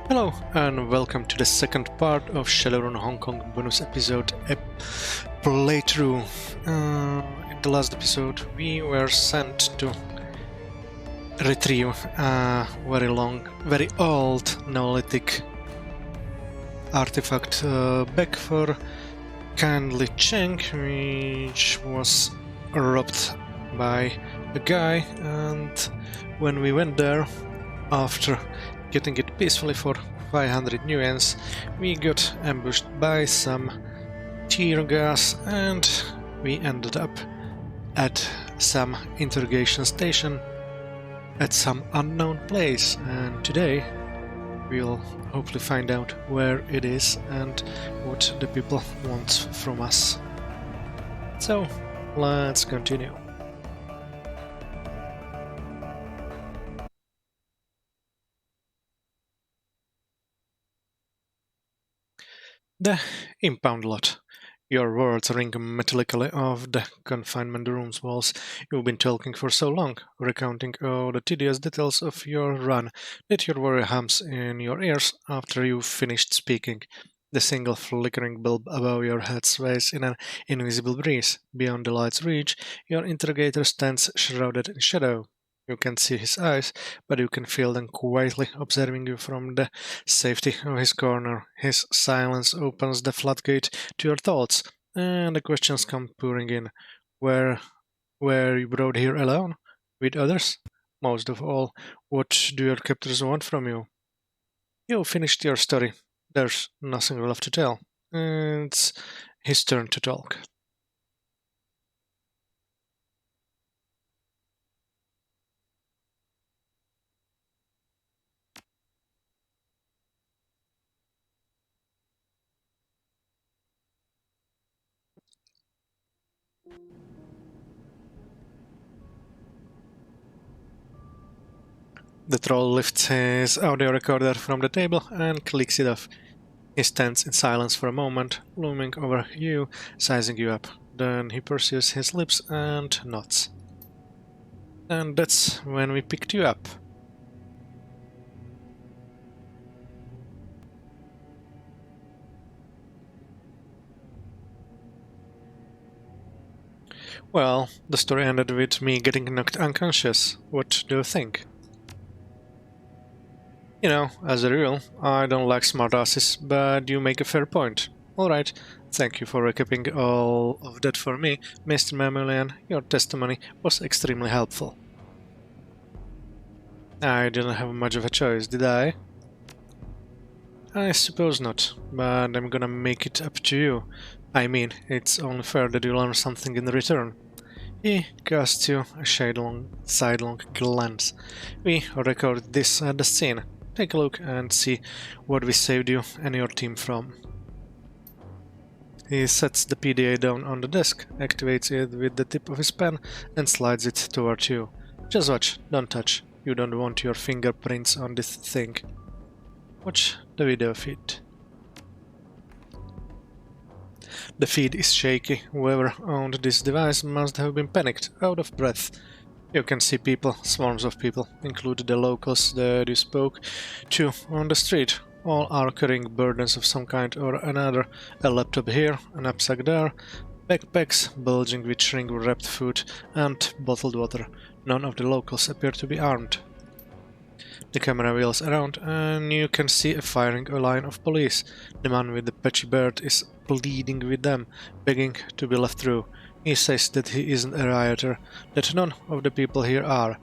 Hello and welcome to the second part of Shadowrun Hong Kong bonus episode playthrough. In the last episode we were sent to retrieve a very old Neolithic artifact back for Kindly Cheng, which was robbed by a guy, and when we went there after getting it peacefully for 500 nuance, we got ambushed by some tear gas and we ended up at some interrogation station at some unknown place, and today we'll hopefully find out where it is and what the people want from us. So let's continue. The Impound lot. Your words ring metallically off the confinement room's walls. You've been talking for so long, recounting all the tedious details of your run, that your worry hums in your ears after you've finished speaking. The single flickering bulb above your head sways in an invisible breeze. Beyond the light's reach, your interrogator stands shrouded in shadow. You can see his eyes, but you can feel them quietly observing you from the safety of his corner. His silence opens the floodgate to your thoughts, and the questions come pouring in. Were you brought here alone? With others? Most of all, what do your captors want from you? You finished your story. There's nothing left to tell. It's his turn to talk. The troll lifts his audio recorder from the table and clicks it off. He stands in silence for a moment, looming over you, sizing you up. Then he pursues his lips and nods. And that's when we picked you up. Well, the story ended with me getting knocked unconscious. What do you think? You know, as a rule, I don't like smartasses, but you make a fair point. Alright, thank you for recapping all of that for me, Mr. Mammalian. Your testimony was extremely helpful. I didn't have much of a choice, did I? I suppose not, but I'm gonna make it up to you. I mean, it's only fair that you learn something in return. He casts you a sidelong glance. We recorded this at the scene. Take a look and see what we saved you and your team from. He sets the PDA down on the desk, activates it with the tip of his pen and slides it toward you. Just watch, don't touch. You don't want your fingerprints on this thing. Watch the video feed. The feed is shaky. Whoever owned this device must have been panicked, out of breath. You can see people, swarms of people, including the locals that you spoke to on the street. All are carrying burdens of some kind or another. A laptop here, a knapsack there, backpacks bulging with shrink-wrapped food and bottled water. None of the locals appear to be armed. The camera wheels around and you can see a firing line of police. The man with the patchy beard is pleading with them, begging to be left through. He says that he isn't a rioter, that none of the people here are.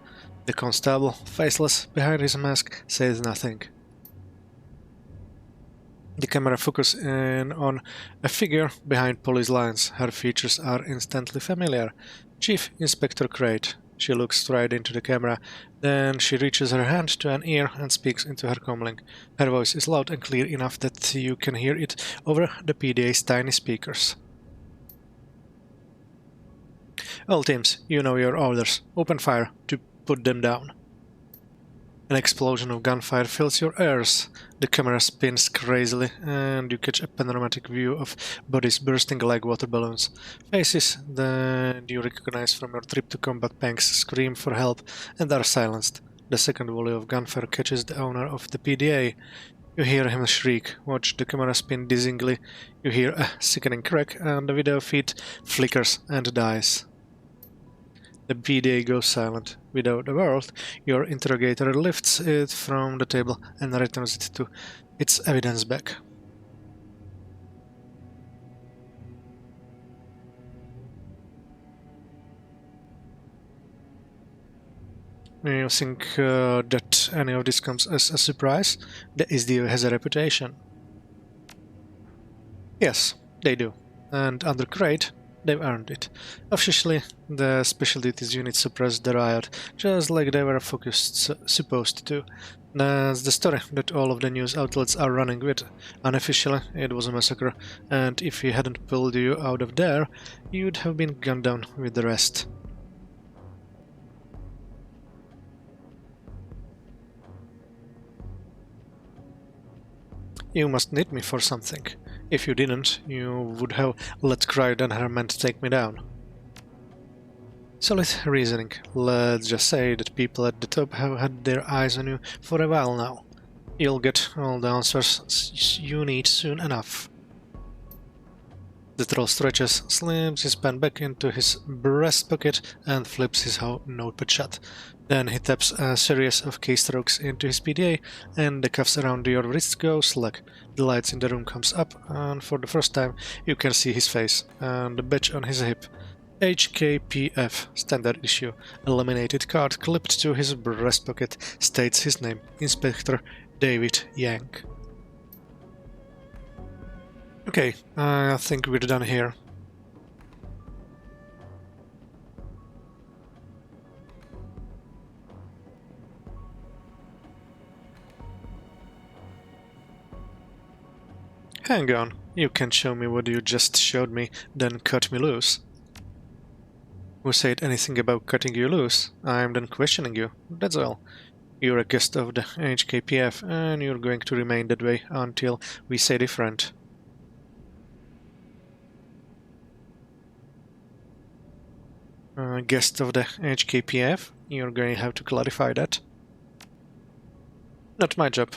The constable, faceless behind his mask, says nothing. The camera focuses in on a figure behind police lines. Her features are instantly familiar. Chief Inspector Crate. She looks straight into the camera, then she reaches her hand to an ear and speaks into her comlink. Her voice is loud and clear enough that you can hear it over the PDA's tiny speakers. All teams, you know your orders. Open fire to put them down. An explosion of gunfire fills your ears. The camera spins crazily, and you catch a panoramic view of bodies bursting like water balloons. Faces that you recognize from your trip to combat tanks scream for help and are silenced. The second volley of gunfire catches the owner of the PDA. You hear him shriek, watch the camera spin dizzyingly, you hear a sickening crack, and the video feed flickers and dies. The PDA goes silent. Without a word, your interrogator lifts it from the table and returns it to its evidence bag. You think that any of this comes as a surprise? The SDO has a reputation. Yes, they do. And under Crate, they've earned it. Officially, the Special Duties Unit suppressed the riot, just like they were supposed to. That's the story that all of the news outlets are running with. Unofficially, it was a massacre, and if he hadn't pulled you out of there, you'd have been gunned down with the rest. You must need me for something. If you didn't, you would have let Cried and her men take me down. Solid reasoning. Let's just say that people at the top have had their eyes on you for a while now. You'll get all the answers you need soon enough. The troll stretches, slips his pen back into his breast pocket and flips his notepad shut. Then he taps a series of keystrokes into his PDA and the cuffs around your wrists go slack. The lights in the room comes up and for the first time you can see his face and the badge on his hip. HKPF, standard issue. A laminated card clipped to his breast pocket states his name, Inspector David Yank. Okay, I think we're done here. Hang on, you can't show me what you just showed me, then cut me loose. Who said anything about cutting you loose? I'm done questioning you, that's all. You're a guest of the HKPF, and you're going to remain that way until we say different. Guest of the HKPF? You're going to have to clarify that. Not my job.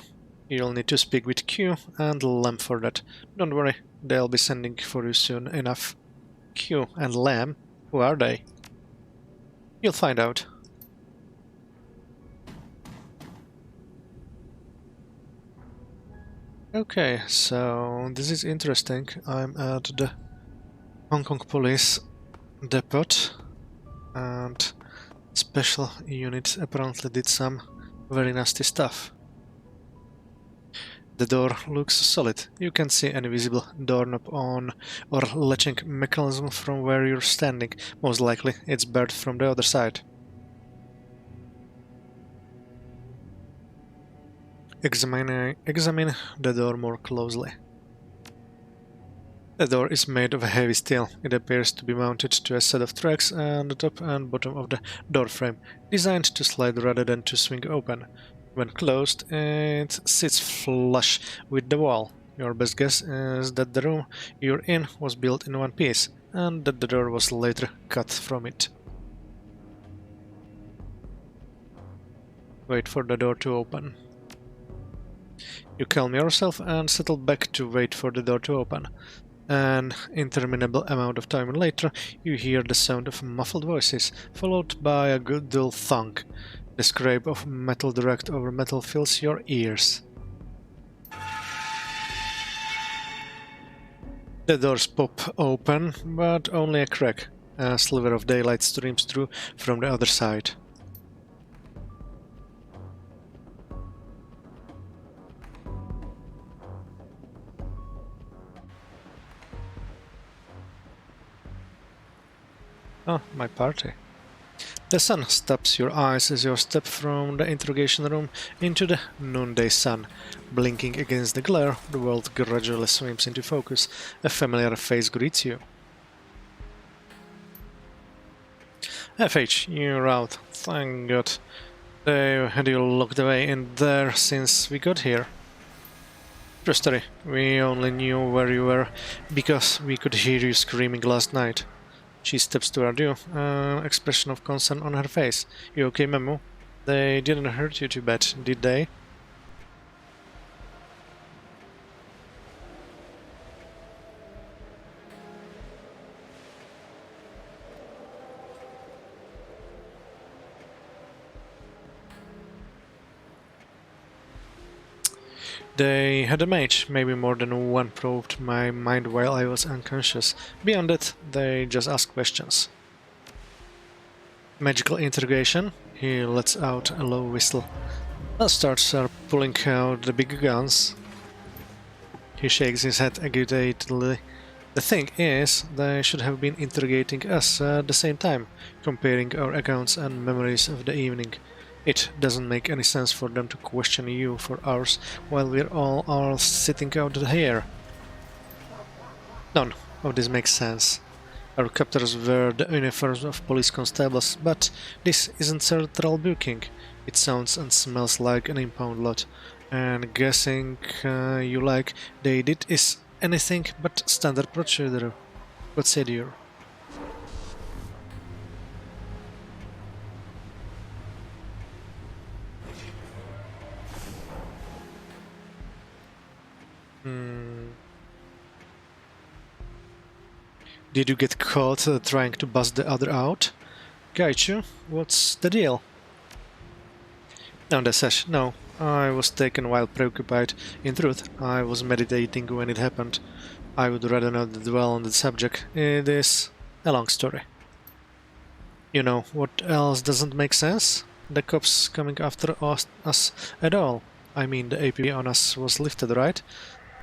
You'll need to speak with Q and Lem for that. Don't worry, they'll be sending for you soon enough. Q and Lem? Who are they? You'll find out. Okay, so this is interesting. I'm at the Hong Kong Police Depot and Special Unit apparently did some very nasty stuff. The door looks solid. You can't see any visible doorknob on or latching mechanism from where you're standing. Most likely it's barred from the other side. Examine the door more closely. The door is made of heavy steel. It appears to be mounted to a set of tracks on the top and bottom of the door frame, designed to slide rather than to swing open. When closed, it sits flush with the wall. Your best guess is that the room you're in was built in one piece, and that the door was later cut from it. Wait for the door to open. You calm yourself and settle back to wait for the door to open. An interminable amount of time later, you hear the sound of muffled voices, followed by a good dull thunk. The scrape of metal direct over metal fills your ears. The doors pop open, but only a crack. A sliver of daylight streams through from the other side. Oh, my party. The sun stabs your eyes as you step from the interrogation room into the noonday sun. Blinking against the glare, the world gradually swims into focus. A familiar face greets you. FH, you're out. Thank God. They had you locked away in there since we got here. True story. We only knew where you were because we could hear you screaming last night. She steps toward you, an expression of concern on her face. You okay, Memo? They didn't hurt you too bad, did they? They had a mage, maybe more than one probed my mind while I was unconscious. Beyond that, they just asked questions. Magical interrogation? He lets out a low whistle. Starts pulling out the big guns. He shakes his head agitatedly. The thing is, they should have been interrogating us at the same time, comparing our accounts and memories of the evening. It doesn't make any sense for them to question you for hours while we're all sitting out here. None of this makes sense. Our captors wear the uniforms of police constables, but this isn't central booking. It sounds and smells like an impound lot, and guessing you like they did is anything but standard procedure. Did you get caught trying to bust the other out? Gaichu, what's the deal? No, Desesh, no. I was taken while preoccupied. In truth, I was meditating when it happened. I would rather not dwell on the subject. It is a long story. You know what else doesn't make sense? The cops coming after us at all. I mean, the APB on us was lifted, right?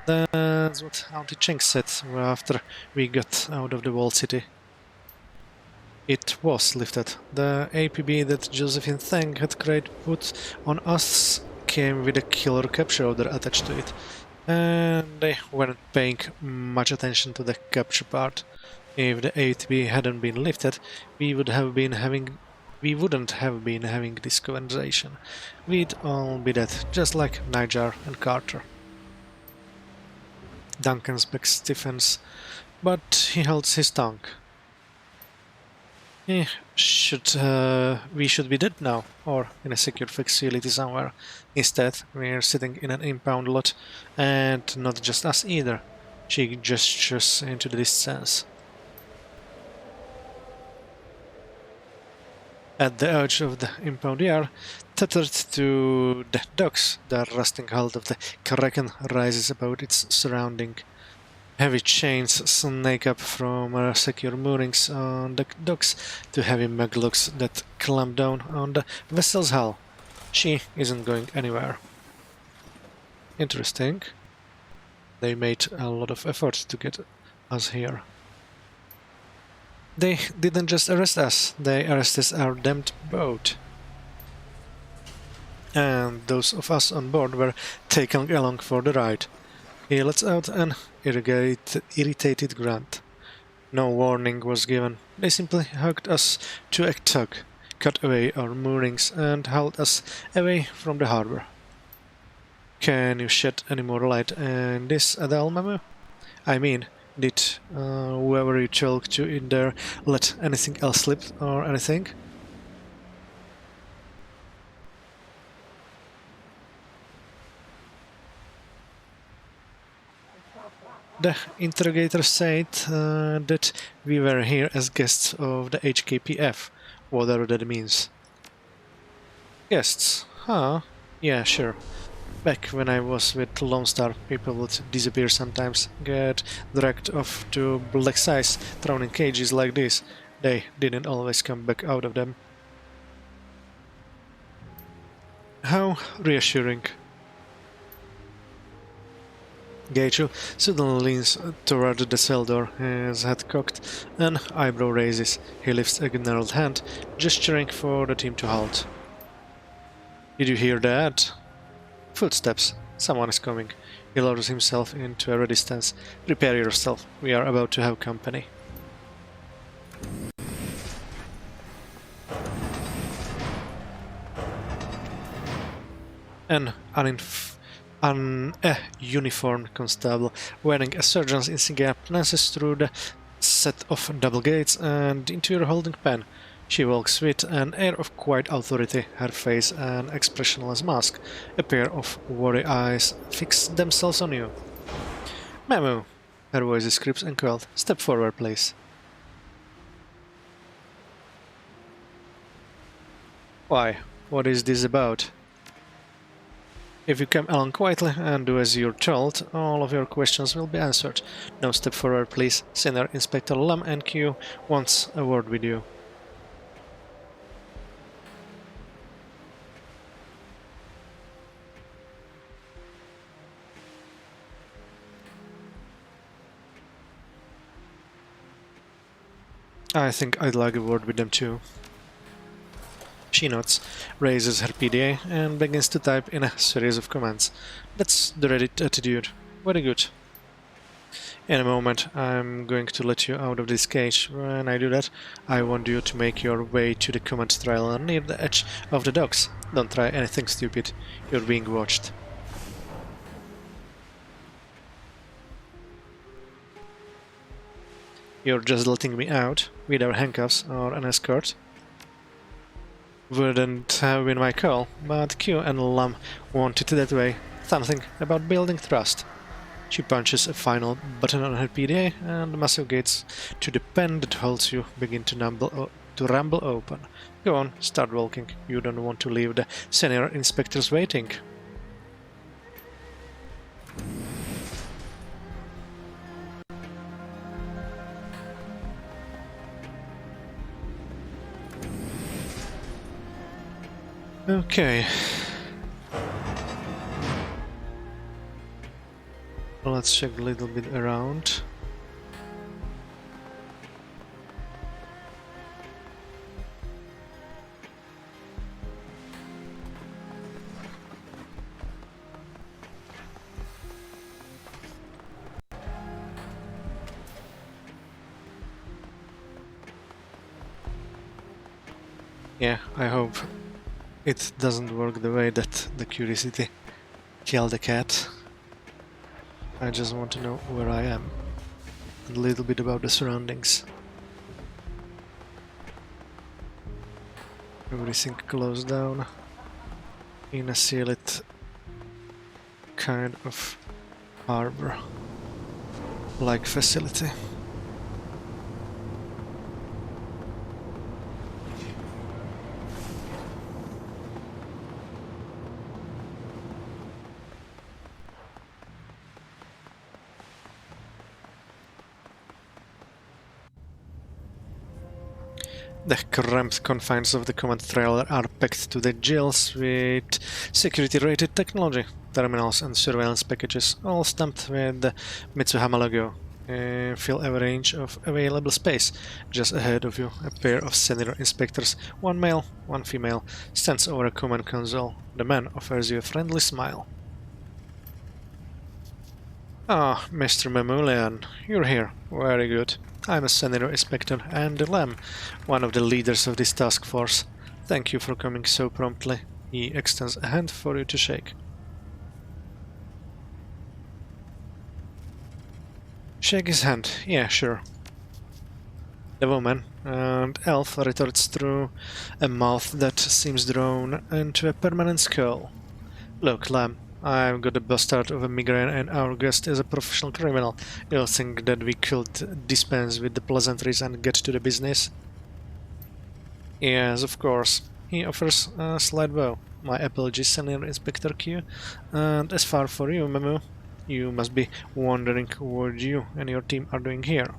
That's what Auntie Cheng said after we got out of the walled city. It was lifted. The APB that Josephine Thang had put on us came with a killer capture order attached to it, and they weren't paying much attention to the capture part. If the APB hadn't been lifted, we wouldn't have been having this conversation. We'd all be dead, just like Niger and Carter. Duncan's back stiffens, but he holds his tongue. We should be dead now, or in a secure facility somewhere. Instead, we're sitting in an impound lot, and not just us either. She gestures into the distance. At the edge of the impound yard, tethered to the docks, the rusting hull of the Kraken rises above its surrounding. Heavy chains snake up from secure moorings on the docks to heavy maglocks that clamp down on the vessel's hull. She isn't going anywhere. Interesting. They made a lot of effort to get us here. They didn't just arrest us, they arrested our damned boat. And those of us on board were taken along for the ride. He lets out an irritated grunt. No warning was given. They simply hugged us to a tug, cut away our moorings, and hauled us away from the harbor. Can you shed any more light on this, Adele Mamu? I mean, did whoever you talked to in there let anything else slip or anything? The interrogator said that we were here as guests of the HKPF, whatever that means. Guests? Huh? Yeah, sure. Back when I was with Lone Star, people would disappear sometimes, get dragged off to black size, thrown in cages like this. They didn't always come back out of them. How reassuring. Gaichu suddenly leans toward the cell door, his head cocked, an eyebrow raises. He lifts a gnarled hand, gesturing for the team to halt. Did you hear that? Footsteps. Someone is coming. He lowers himself into a ready stance. Prepare yourself. We are about to have company. A uniformed constable wearing a surgeon's insignia passes through the set of double gates and into your holding pen. She walks with an air of quiet authority, her face an expressionless mask. A pair of wary eyes fix themselves on you. Mamu! Her voice is crisp and cold. Step forward, please. Why? What is this about? If you come along quietly and do as you're told, all of your questions will be answered. Now step forward, please. Senior Inspector Lam and Q wants a word with you. I think I'd like a word with them too. She nods, raises her PDA, and begins to type in a series of commands. That's the Reddit attitude. Very good. In a moment, I'm going to let you out of this cage. When I do that, I want you to make your way to the command trailer near the edge of the docks. Don't try anything stupid. You're being watched. You're just letting me out, without handcuffs or an escort. Wouldn't have been my call, but Q and Lam want it that way. Something about building trust. She punches a final button on her PDA, and the massive gates to the pen that holds you begin to rumble open. Go on, start walking. You don't want to leave the senior inspectors waiting. Okay. Let's check a little bit around. Yeah, I hope it doesn't work the way that the curiosity killed the cat. I just want to know where I am, and a little bit about the surroundings. Everything closed down in a sealed kind of harbor-like facility. The cramped confines of the command trailer are packed to the gills with security-rated technology, terminals and surveillance packages, all stamped with the Mitsuhama logo. Fill every inch of available space. Just ahead of you, a pair of senior inspectors, one male, one female, stands over a command console. The man offers you a friendly smile. Ah, Mr. Mamulian, you're here. Very good. I'm a senior inspector and Lam, one of the leaders of this task force. Thank you for coming so promptly. He extends a hand for you to shake. Shake his hand. Yeah, sure. The woman and elf retorts through a mouth that seems drawn into a permanent skull. Look, Lam, I've got a bastard of a migraine and our guest is a professional criminal. You think that we could dispense with the pleasantries and get to the business? Yes, of course. He offers a slight bow. My apologies, Senior Inspector Q. And as far for you, Memu, you must be wondering what you and your team are doing here.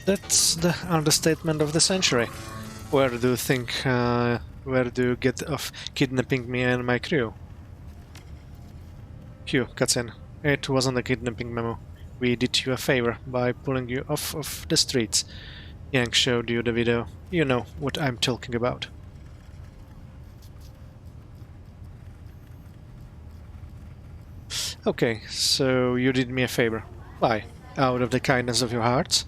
That's the understatement of the century. Where do you think, where do you get off kidnapping me and my crew? Q cuts in. It wasn't a kidnapping memo. We did you a favor by pulling you off of the streets. Yang showed you the video. You know what I'm talking about. Okay, so you did me a favor. Why? Out of the kindness of your hearts?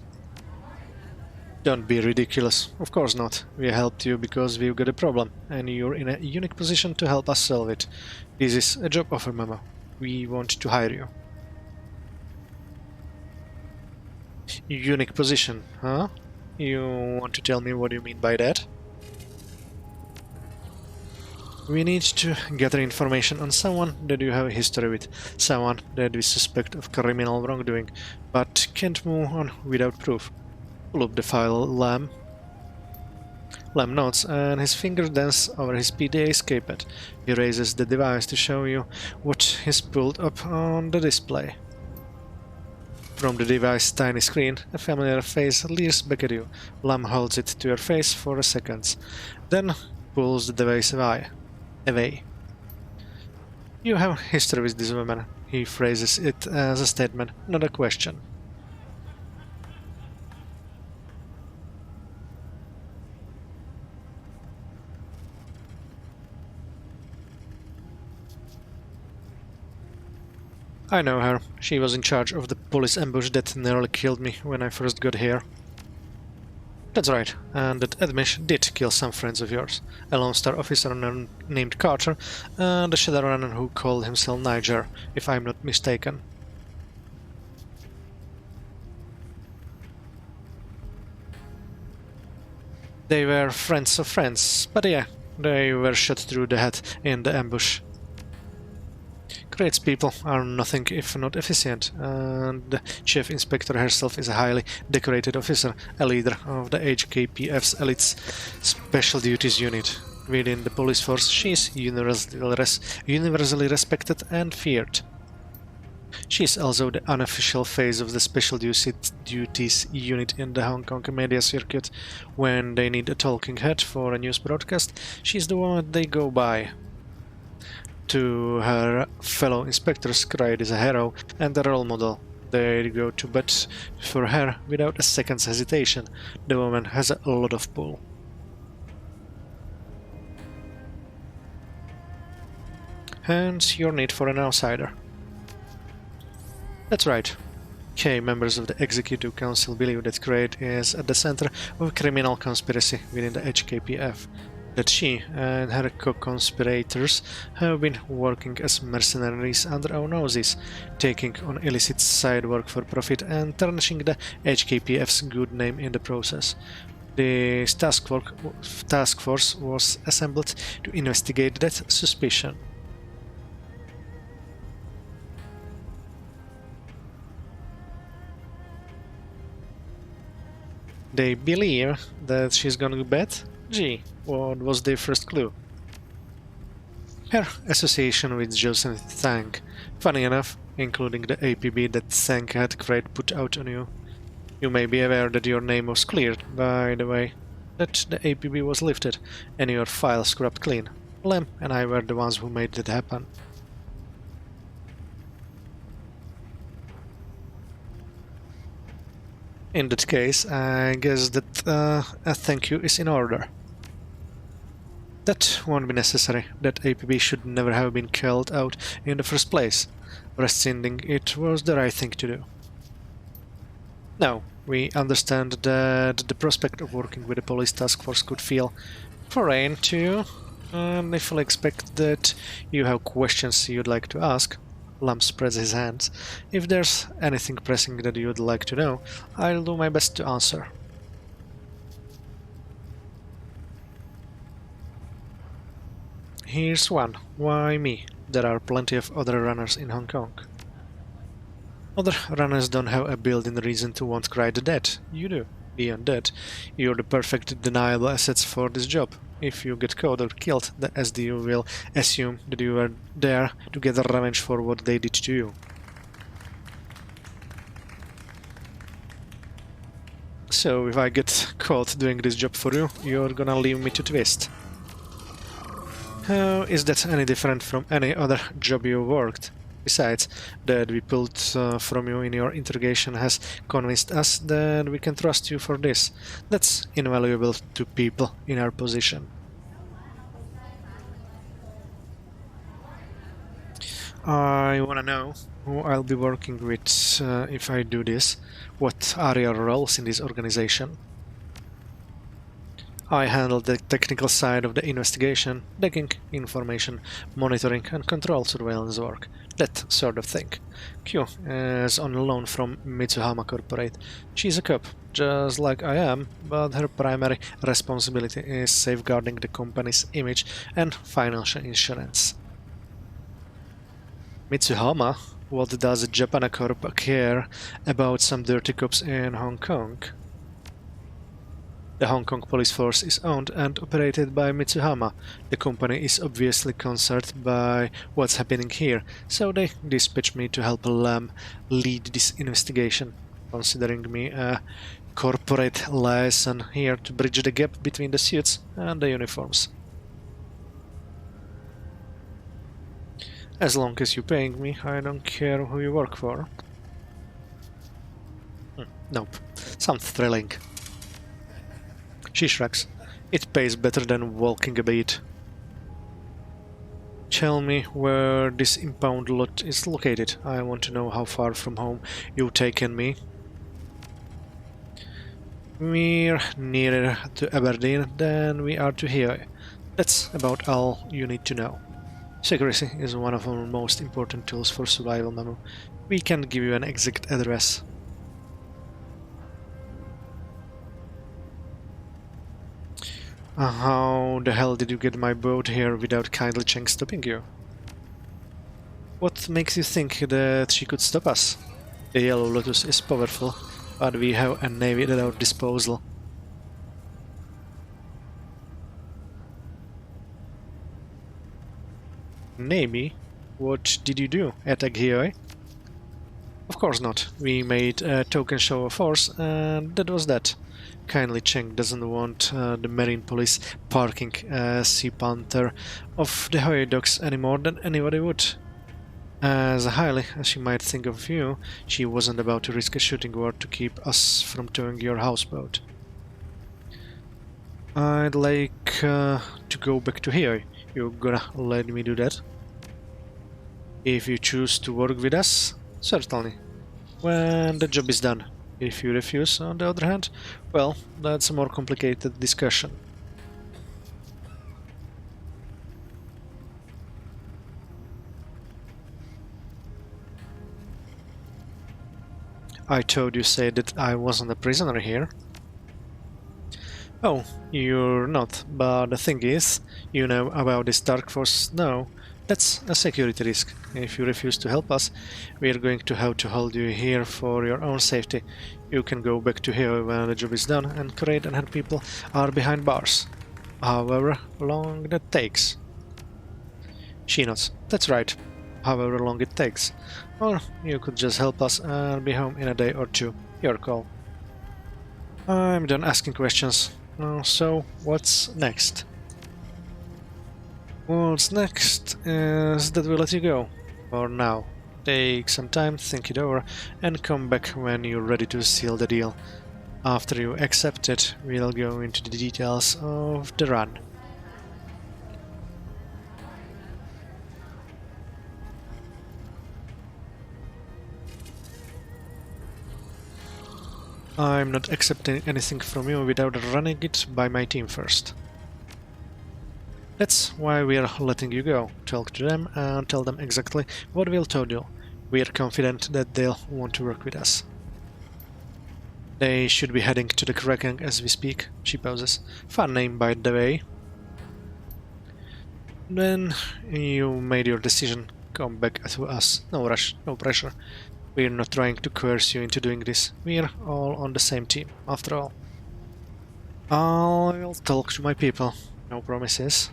Don't be ridiculous. Of course not. We helped you because we've got a problem, and you're in a unique position to help us solve it. This is a job offer, Mama. We want to hire you. Unique position, huh? You want to tell me what you mean by that? We need to gather information on someone that you have a history with, someone that we suspect of criminal wrongdoing, but can't move on without proof. Pull up the file, Lamb. Lamb nods, and his finger dances over his PDA keypad. He raises the device to show you what he's pulled up on the display. From the device's tiny screen, a familiar face leers back at you. Lamb holds it to your face for a second, then pulls the device away. You have history with this woman. He phrases it as a statement, not a question. I know her. She was in charge of the police ambush that nearly killed me when I first got here. That's right, and that ambush did kill some friends of yours. A Lone Star officer named Carter, and a Shadowrunner who called himself Niger, if I'm not mistaken. They were friends of friends, but yeah, they were shot through the head in the ambush. Crate's people are nothing if not efficient, and the Chief Inspector herself is a highly decorated officer, a leader of the HKPF's elite Special Duties Unit. Within the police force, she is universally respected and feared. She is also the unofficial face of the Special Duties Unit in the Hong Kong media circuit. When they need a talking head for a news broadcast, she is the one they go by. To her fellow inspectors, Craig is a hero and a role model. They go to bat for her without a second's hesitation. The woman has a lot of pull. Hence your need for an outsider. That's right. Key members of the Executive Council believe that Craig is at the center of a criminal conspiracy within the HKPF. That she and her co-conspirators have been working as mercenaries under our noses, taking on illicit side work for profit and tarnishing the HKPF's good name in the process. This task force was assembled to investigate that suspicion. They believe that she's gone to bed? Gee, what was their first clue? Her association with Joseph Thang. Funny enough, including the APB that Thang had Craig put out on you. You may be aware that your name was cleared, by the way. That the APB was lifted, and your file scrubbed clean. Lem and I were the ones who made that happen. In that case, I guess that a thank you is in order. That won't be necessary. That APB should never have been called out in the first place. Rescinding it was the right thing to do. Now, we understand that the prospect of working with the police task force could feel foreign to you, and I fully expect that you have questions you'd like to ask. Lamb spreads his hands. If there's anything pressing that you'd like to know, I'll do my best to answer. Here's one. Why me? There are plenty of other runners in Hong Kong. Other runners don't have a built-in reason to want Craig dead. You do. Beyond that, you're the perfect deniable assets for this job. If you get caught or killed, the SDU will assume that you were there to get revenge for what they did to you. So if I get caught doing this job for you, you're gonna leave me to twist. How is that any different from any other job you worked? Besides, that we pulled from you in your interrogation has convinced us that we can trust you for this. That's invaluable to people in our position. I wanna know who I'll be working with if I do this. What are your roles in this organization? I handle the technical side of the investigation, taking information, monitoring and control surveillance work, that sort of thing. Q is on loan from Mitsuhama Corporate. She's a cop, just like I am, but her primary responsibility is safeguarding the company's image and financial insurance. Mitsuhama? What does Japan Corp care about some dirty cops in Hong Kong? The Hong Kong police force is owned and operated by Mitsuhama. The company is obviously concerned by what's happening here, so they dispatched me to help Lam lead this investigation, considering me a corporate liaison here to bridge the gap between the suits and the uniforms. As long as you're paying me, I don't care who you work for. Nope. Sounds thrilling. She shrugs. It pays better than walking a beat. Tell me where this impound lot is located. I want to know how far from home you've taken me. We're nearer to Aberdeen than we are to here. That's about all you need to know. Secrecy is one of our most important tools for survival, Mamu. We can give you an exact address. How the hell did you get my boat here without kindly Cheng stopping you? What makes you think that she could stop us? The Yellow Lotus is powerful, but we have a navy at our disposal. Navy? What did you do? Attack here? Of course not. We made a token show of force, and that was that. Kindly Cheng doesn't want the Marine Police parking a Sea Panther off the Hoy docks any more than anybody would. As highly as she might think of you, she wasn't about to risk a shooting war to keep us from towing your houseboat. I'd like to go back to here. You gonna let me do that? If you choose to work with us, certainly. When the job is done. If you refuse, on the other hand, well, that's a more complicated discussion. I told you said that I wasn't a prisoner here. Oh, you're not, but the thing is, you know about this Dark Force now. That's a security risk. If you refuse to help us, we are going to have to hold you here for your own safety. You can go back to here when the job is done and create and hand people are behind bars. However long that takes. She nods. That's right. However long it takes. Or you could just help us and be home in a day or two. Your call. I'm done asking questions. So, what's next? What's next is that we'll let you go. For now. Take some time, think it over, and come back when you're ready to seal the deal. After you accept it, we'll go into the details of the run. I'm not accepting anything from you without running it by my team first. That's why we're letting you go. Talk to them and tell them exactly what we'll told you. We're confident that they'll want to work with us. They should be heading to the Kraken as we speak, she pauses. Fun name, by the way. Then you made your decision. Come back to us. No rush, no pressure. We're not trying to coerce you into doing this. We're all on the same team, after all. I'll talk to my people. No promises.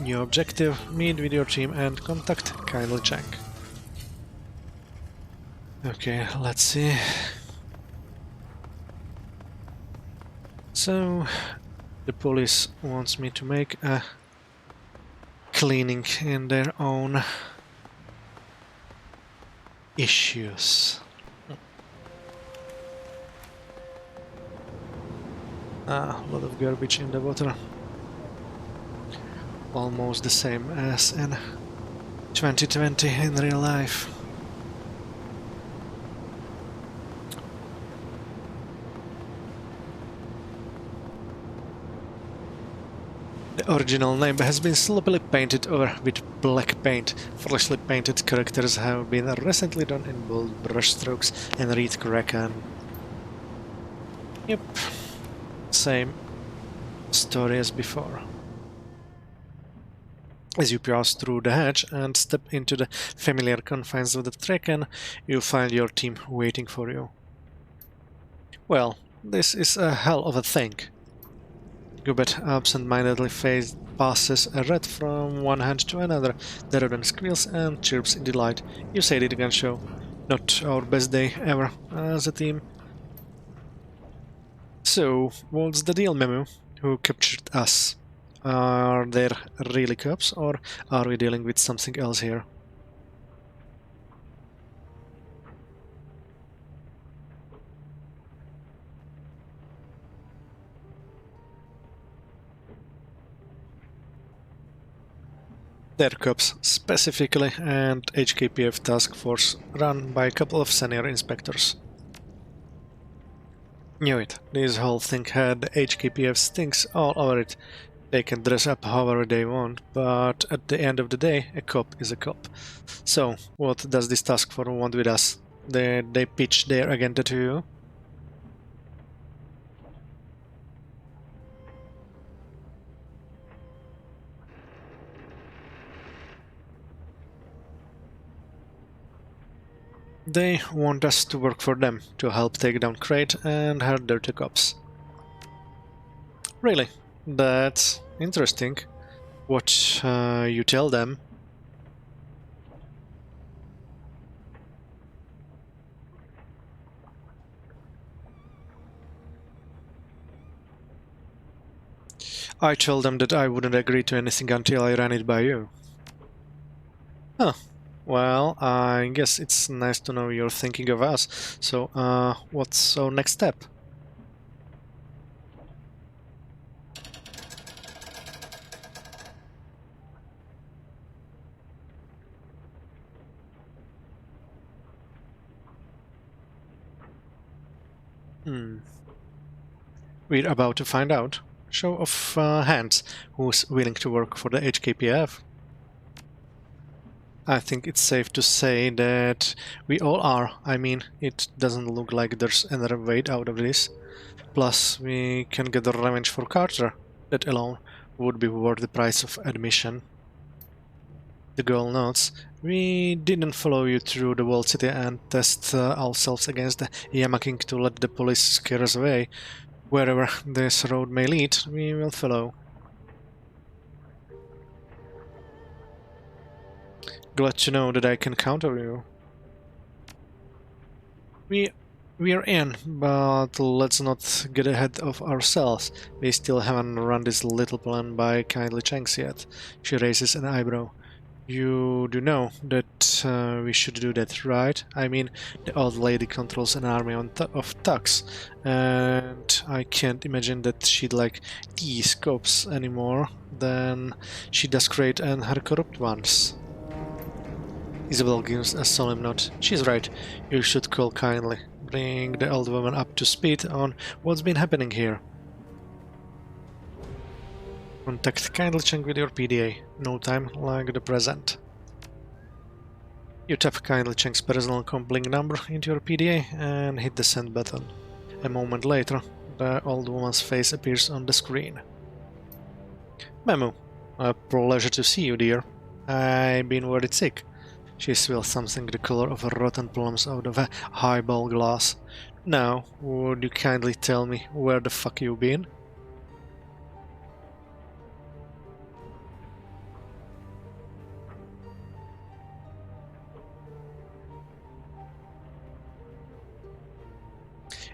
New objective, meet with your team and contact Kindly Cheng. Okay, let's see. So, the police wants me to make a cleaning in their own issues. A lot of garbage in the water. Almost the same as in 2020 in real life. The original name has been sloppily painted over with black paint. Freshly painted characters have been recently done in bold brushstrokes and read Kraken. Yep, same story as before. As you pass through the hatch and step into the familiar confines of the Kraken, you find your team waiting for you. Well, this is a hell of a thing. Gubet absent-mindedly passes a rat from one hand to another. The rodent squeals and chirps in delight. You said it again, show. Not our best day ever as a team. So, what's the deal, Memu? Who captured us? Are there really cops, or are we dealing with something else here? They're cops, specifically, and HKPF task force run by a couple of senior inspectors. Knew it. This whole thing had HKPF stinks all over it. They can dress up however they want, but at the end of the day, a cop is a cop. So, what does this task force want with us? Did they pitch their agenda to you? They want us to work for them, to help take down Crate and her dirty cops. Really? That's interesting. What you tell them? I told them that I wouldn't agree to anything until I ran it by you. Huh. Well, I guess it's nice to know you're thinking of us. So, what's our next step? We're about to find out. Show of hands. Who's willing to work for the HKPF? I think it's safe to say that we all are. I mean, it doesn't look like there's another way out of this. Plus, we can get the revenge for Carter. That alone would be worth the price of admission. The girl nods. We didn't follow you through the walled city and test ourselves against the Yama King to let the police scare us away. Wherever this road may lead, we will follow. Glad to know that I can count on you. We're in, but let's not get ahead of ourselves. We still haven't run this little plan by Kindly Chang's yet. She raises an eyebrow. You do know that we should do that, right? I mean, the old lady controls an army of thugs, and I can't imagine that she'd like these cops anymore than she does Crate and her corrupt ones. Isabel gives a solemn nod. She's right. You should call Kindly. Bring the old woman up to speed on what's been happening here. Contact Kindly Chang with your PDA. No time like the present. You tap Kindly Chang's personal comlink number into your PDA and hit the send button. A moment later, the old woman's face appears on the screen. Memu, a pleasure to see you, dear. I've been worried sick. She swills something the color of rotten plums out of a highball glass. Now, would you kindly tell me where the fuck you been?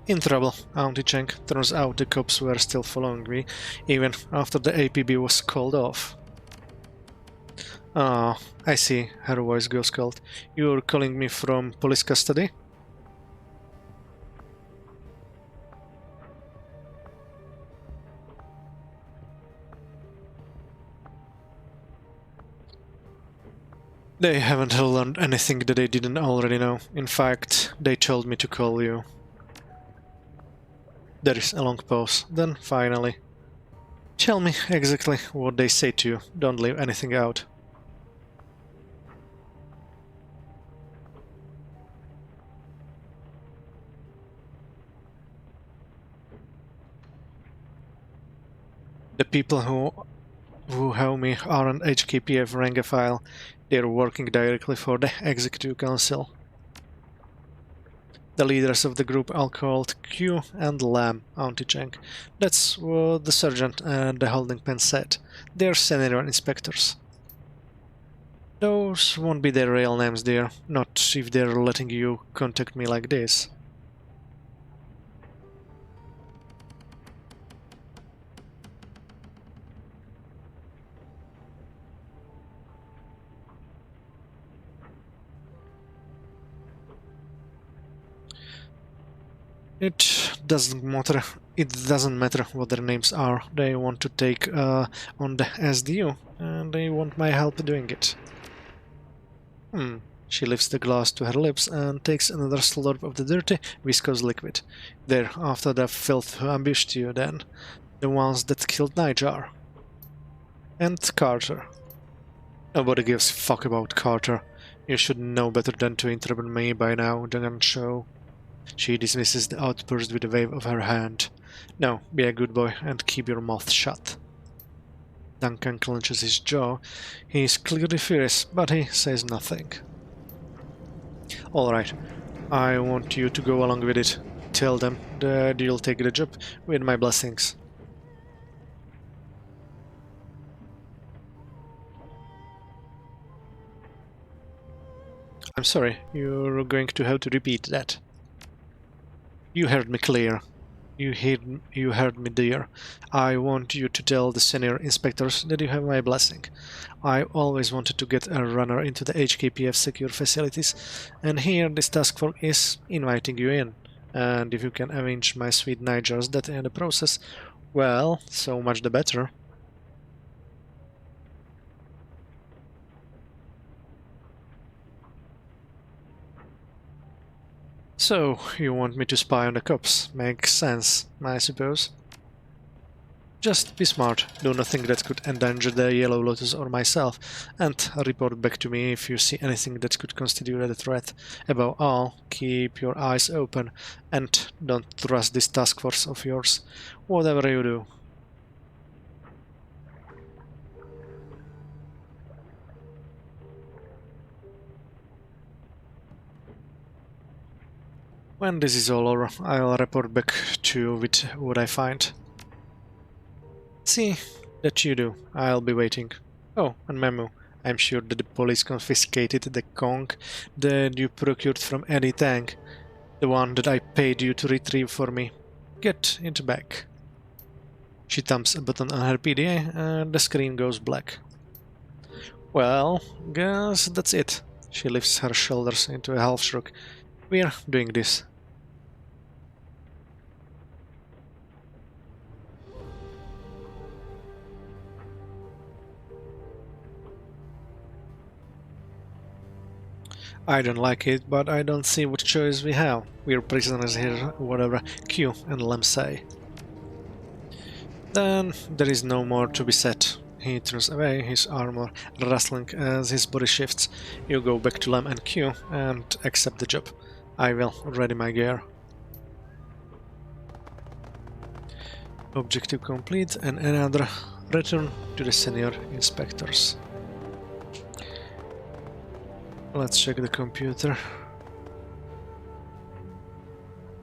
In trouble, Auntie Cheng. Turns out the cops were still following me, even after the APB was called off. Ah, I see, her voice goes cold. You're calling me from police custody? They haven't learned anything that they didn't already know. In fact, they told me to call you. There is a long pause. Then, finally. Tell me exactly what they say to you. Don't leave anything out. The people who have me aren't HKPF rank a file. They're working directly for the Executive Council. The leaders of the group are called Q and Lam, Auntie Cheng. That's what the sergeant and the holding pen said. They're senior inspectors. Those won't be their real names, dear. Not if they're letting you contact me like this. It doesn't matter. It doesn't matter what their names are. They want to take on the SDU, and they want my help doing it. She lifts the glass to her lips and takes another slurp of the dirty, viscous liquid. They're after the filth who ambushed you, then. The ones that killed Niger. And Carter. Nobody gives a fuck about Carter. You should know better than to interrupt me by now, Duncan Show. She dismisses the outburst with a wave of her hand. No, be a good boy and keep your mouth shut. Duncan clenches his jaw. He is clearly furious, but he says nothing. Alright, I want you to go along with it. Tell them that you'll take the job with my blessings. I'm sorry, you're going to have to repeat that. You heard me clear. You heard me, dear. I want you to tell the senior inspectors that you have my blessing. I always wanted to get a runner into the HKPF secure facilities, and here this task force is inviting you in. And if you can avenge my sweet Niger's death in the process, well, so much the better. So, you want me to spy on the cops? Makes sense, I suppose. Just be smart, do nothing that could endanger the Yellow Lotus or myself, and report back to me if you see anything that could constitute a threat. Above all, keep your eyes open, and don't trust this task force of yours, whatever you do. When this is all over, I'll report back to you with what I find. See that you do. I'll be waiting. Oh, and memo. I'm sure that the police confiscated the Kong that you procured from Eddie Tang, the one that I paid you to retrieve for me. Get it back. She thumps a button on her PDA and the screen goes black. Well, guess that's it. She lifts her shoulders into a half shrug. We're doing this. I don't like it, but I don't see what choice we have. We're prisoners here, whatever Q and Lem say. Then there is no more to be said. He turns away, his armor rustling as his body shifts. You go back to Lem and Q and accept the job. I will ready my gear. Objective complete and another. Return to the senior inspectors. Let's check the computer.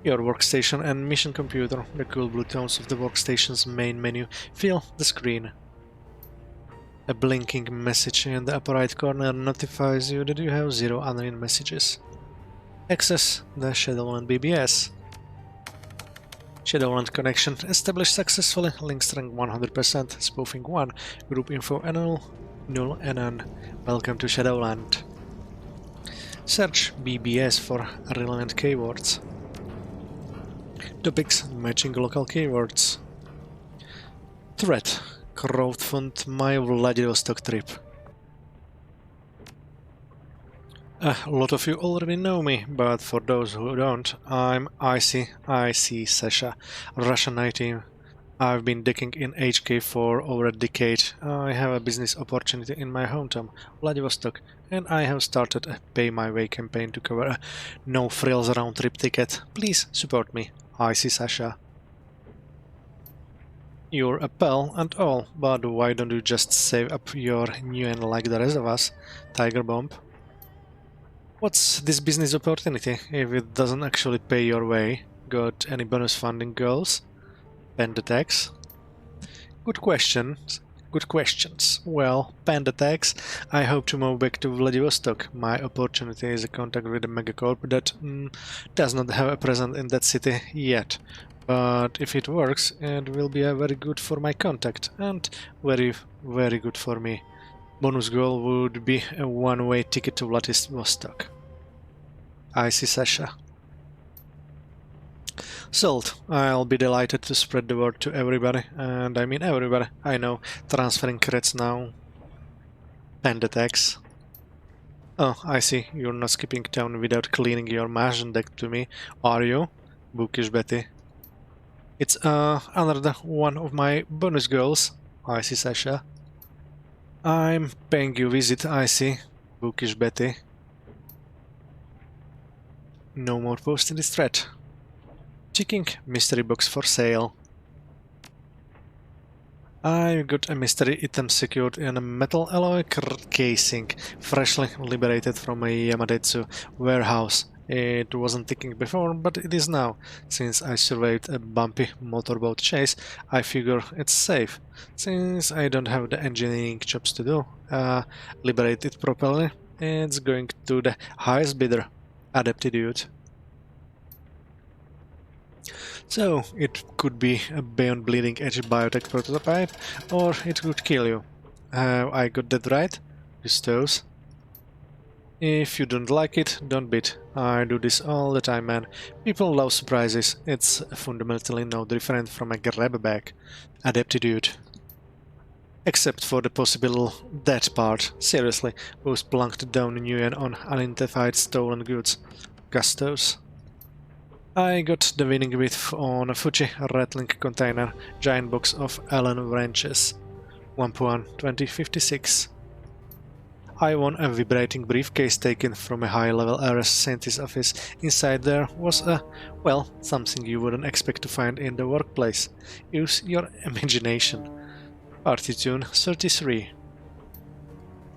Your workstation and mission computer. The cool blue tones of the workstation's main menu fill the screen. A blinking message in the upper right corner notifies you that you have 0 unknown messages. Access the Shadowrun BBS. Shadowrun connection established successfully. Link strength 100%. Spoofing 1. Group info null and none. Welcome to Shadowrun. Search BBS for relevant keywords. Topics matching local keywords. Threat. Crowdfund my Vladivostok trip. A lot of you already know me, but for those who don't, I'm IC Sasha, Russian 19. I've been digging in HK for over a decade. I have a business opportunity in my hometown, Vladivostok, and I have started a Pay My Way campaign to cover a no-frills round-trip ticket. Please support me, IC Sasha. You're a pal and all, but why don't you just save up your new and like the rest of us, Tiger Bomb? What's this business opportunity if it doesn't actually pay your way? Got any bonus funding goals? Panda tax? Good questions. Good questions. Well, Panda tax. I hope to move back to Vladivostok. My opportunity is a contact with a megacorp that does not have a presence in that city yet. But if it works, it will be a very good for my contact and very, very good for me. Bonus goal would be a one-way ticket to Vladivostok. I see, Sasha. Sold. I'll be delighted to spread the word to everybody, and I mean everybody. I know. Transferring credits now. Panda tax. Oh, I see. You're not skipping town without cleaning your Mahjong deck to me, are you? Bookish Betty. It's another one of my bonus goals. I see, Sasha. I'm paying you a visit, I see. Bookish Betty. No more posts in this thread. Checking mystery box for sale. I got a mystery item secured in a metal alloy casing, freshly liberated from a Yamadetsu warehouse. It wasn't ticking before, but it is now. Since I survived a bumpy motorboat chase, I figure it's safe. Since I don't have the engineering jobs to do, liberate it properly, it's going to the highest bidder, Adaptitude. So, it could be a beyond bleeding edge biotech prototype, or it could kill you. I got that right? Gustos. If you don't like it, don't bid. I do this all the time, man. People love surprises. It's fundamentally no different from a grab bag. Adaptitude. Except for the possible dead part. Seriously, who's plunked down new and on unidentified stolen goods? Gustos. I got the winning bid on a Fuji rattling container, giant box of Allen wrenches. 1-1, 2056. I won a vibrating briefcase taken from a high-level RS scientist office. Inside there was a, well, something you wouldn't expect to find in the workplace. Use your imagination. Party tune 33.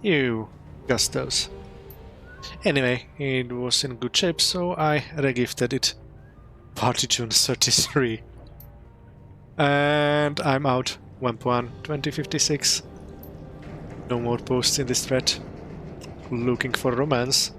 Ew, Gustos. Anyway, it was in good shape, so I regifted it. Party tune 33. And I'm out. 1-1, 2056. No more posts in this thread. Looking for romance.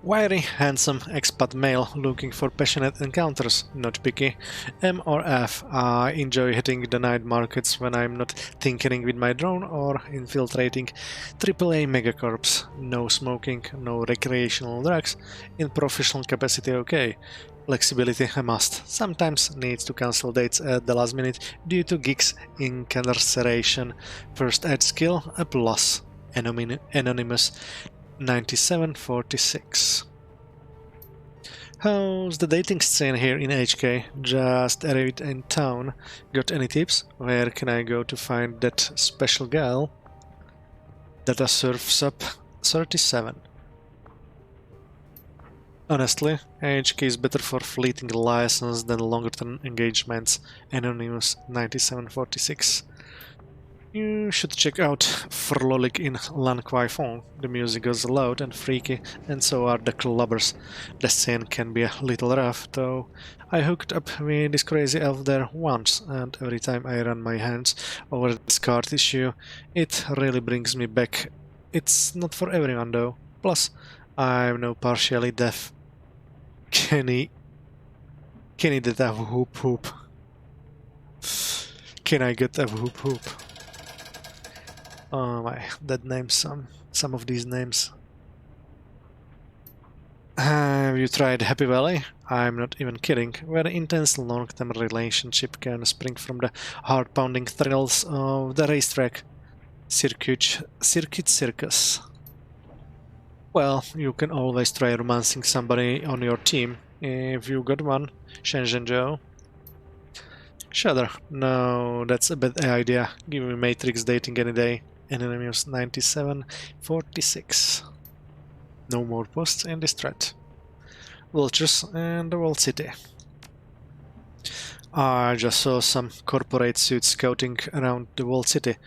Wiry, handsome expat male looking for passionate encounters, not picky. M or F. I enjoy hitting the night markets when I'm not tinkering with my drone or infiltrating AAA megacorps. No smoking, no recreational drugs. In professional capacity, okay. Flexibility a must. Sometimes needs to cancel dates at the last minute due to gigs incarceration. First aid skill a plus. Anonymous 9746. How's the dating scene here in HK? Just arrived in town. Got any tips? Where can I go to find that special girl? Data surfs up 37. Honestly, HK is better for fleeting license than longer-term engagements. Anonymous 9746. You should check out Frolic in Lan Kwai Fong. The music is loud and freaky, and so are the clubbers. The scene can be a little rough, though. I hooked up with this crazy elf there once, and every time I run my hands over this card issue, it really brings me back. It's not for everyone, though. Plus, I'm no partially deaf. Kenny did a whoop whoop. Can I get a whoop whoop? Oh my, that names some of these names. Have you tried Happy Valley? I'm not even kidding. Very intense long-term relationship can spring from the heart-pounding thrills of the racetrack. Circuit Circus. Well, you can always try romancing somebody on your team. If you got one, Shenzhen Joe. Shudder. No, that's a bad idea. Give me Matrix dating any day. Anonymous 9746. No more posts in this thread. Vultures and the Walled City. I just saw some corporate suits scouting around the Walled City.